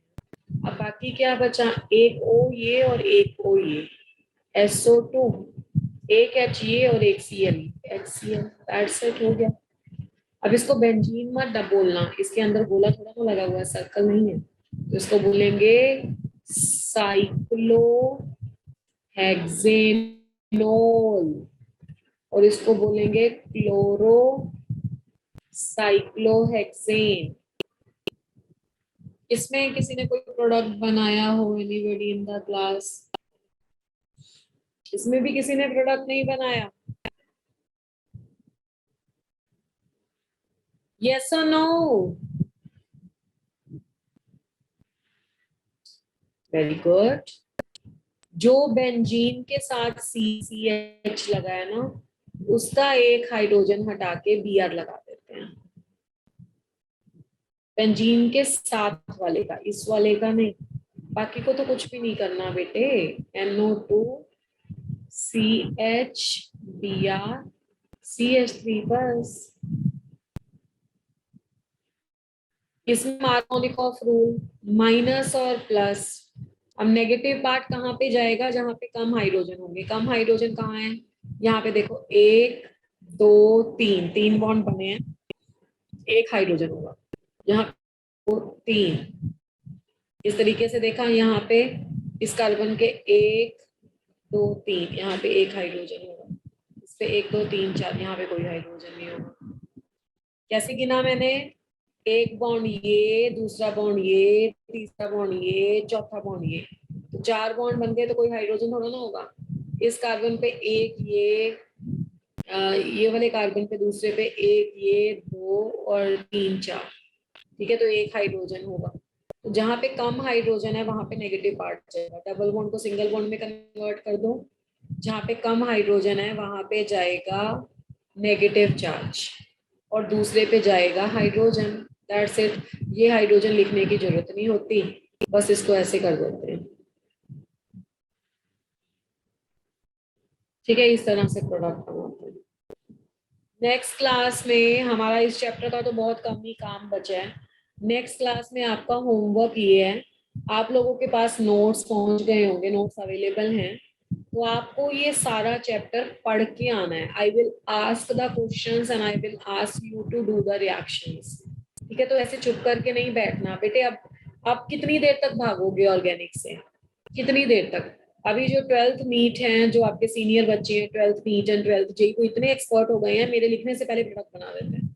अब बाकी क्या बचा? एक O ये और एक O ये, SO2, एक H ये और एक Cl, HCl, दैट्स इट, हो गया। अब इसको बेंजीन मत बोलना, इसके अंदर गोला थोड़ा तो लगा हुआ है, सर्कल नहीं है। तो इसको बोलेंगे साइक्लो हेक्सेनोल, और इसको बोलेंगे क्लोरो साइक्लोहेक्सेन। इसमें किसी ने कोई प्रोडक्ट बनाया हो? Anybody in the class? इसमें भी किसी ने प्रोडक्ट नहीं बनाया? यस और नो? Very good. जो बेंजीन के साथ CCH लगा है ना, उसका एक हाइड्रोजन हटा के Br लगा देते हैं। बेंजीन के साथ वाले का, इस वाले का नहीं। बाकी को तो कुछ भी नहीं करना बेटे। NO2 CH Br CH3 बस। इसमें मार्कोनिकॉफ रूल, माइनस और प्लस। अब नेगेटिव पार्ट कहाँ पे जाएगा? जहाँ पे कम हाइड्रोजन होंगे। कम हाइड्रोजन कहाँ है? यहाँ पे देखो, 1 2 3, 3 बॉन्ड बने हैं, एक हाइड्रोजन होगा। यहाँ 3, इस तरीके से देखा, यहाँ पे इस कार्बन के 1 2 3, यहाँ पे एक हाइड्रोजन होगा। इस पे 1 2 3 4, यहाँ पे कोई हाइड्रोजन नहीं होगा। कैसे गिना मैंने? एक बॉन्ड ये, दूसरा बॉन्ड ये, तीसरा बॉन्ड ये, चौथा बॉन्ड ये, तो 4 बॉन्ड बन गए, तो कोई हाइड्रोजन थोड़ा ना होगा। इस कार्बन पे एक ये वाले कार्बन पे दूसरे पे एक ये, 2 और 3 4, ठीक है, तो एक हाइड्रोजन होगा। तो जहाँ पे कम हाइड्रोजन है वहां पे नेगेटिव पार्ट जाएगा। डबल बॉन्ड को सिंगल बॉन्ड में कन्वर्ट कर दो, जहाँ पे कम हाइड्रोजन है वहां पे जाएगा नेगेटिव चार्ज और दूसरे पे जाएगा हाइड्रोजन। That's it. ये हाइड्रोजन लिखने की जरूरत नहीं होती, बस इसको ऐसे कर देते हैं, ठीक है। इस तरह से प्रोडक्ट बनाते हैं। नेक्स्ट क्लास में हमारा इस चैप्टर का तो बहुत कम ही काम बचा है। नेक्स्ट क्लास में आपका होमवर्क ये है, आप लोगों के पास नोट्स पहुंच गए होंगे, नोट्स अवेलेबल हैं, तो आपको ये सारा चैप्टर पढ़ के आना है। I will ask the questions and I will ask you to do the reactions, ठीक है। तो ऐसे चुप करके नहीं बैठना बेटे। अब आप कितनी देर तक भागोगे ऑर्गेनिक से? कितनी देर तक? अभी जो 12th नीट हैं, जो आपके सीनियर बच्चे हैं, 12th neat and 12th JEE को इतने एक्सपर्ट हो गए हैं, मेरे लिखने से पहले प्रोडक्ट बना देते हैं,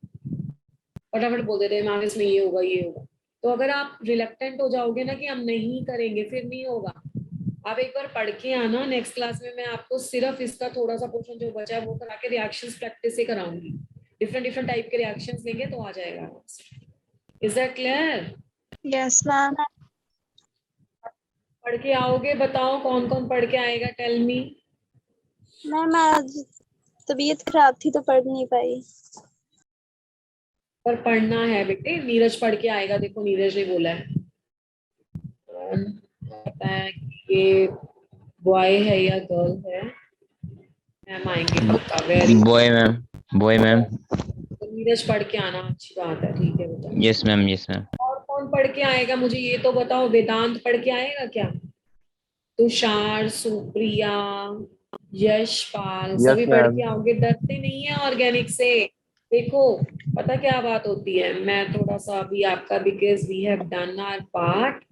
फटाफट बोल देते हैं मैम इसमें ये होगा ये होगा। तो अगर आप रिलक्टेंट हो जाओगे ना कि हम नहीं करेंगे, फिर नहीं होगा। आप एक बार पढ़ के आना। नेक्स्ट क्लास में मैं आपको सिर्फ इसका थोड़ा सा पोर्शन जो बचा है वो करा के रिएक्शंस प्रैक्टिस से कराऊंगी। डिफरेंट डिफरेंट टाइप के रिएक्शंस लेंगे तो आ जाएगा। Is that clear? Yes ma'am. पढ़ के आओगे? बताओ कौन कौन पढ़ के आएगा, टेल मी। मैम आज तबीयत खराब थी तो पढ़ नहीं पाई। पर पढ़ना है बेटे। नीरज पढ़ के आएगा, देखो नीरज ने बोला है पता है कि ये बॉय है या गर्ल है। मैम आएंगे पक्का। Very boy ma'am, boy ma'am. तो नीरज पढ़ के आना, अच्छी बात है, ठीक है बेटा। Yes ma'am, yes ma'am. और कौन पढ़ के आएगा मुझे ये तो बताओ। वेदांत पढ़ के आएगा क्या? तुषार, सुप्रिया, यशपाल, सभी पढ़ के आओगे? डरते नहीं है ऑर्गेनिक से। देखो पता क्या बात होती है, मैं थोड़ा सा अभी आपका, because we have done our part,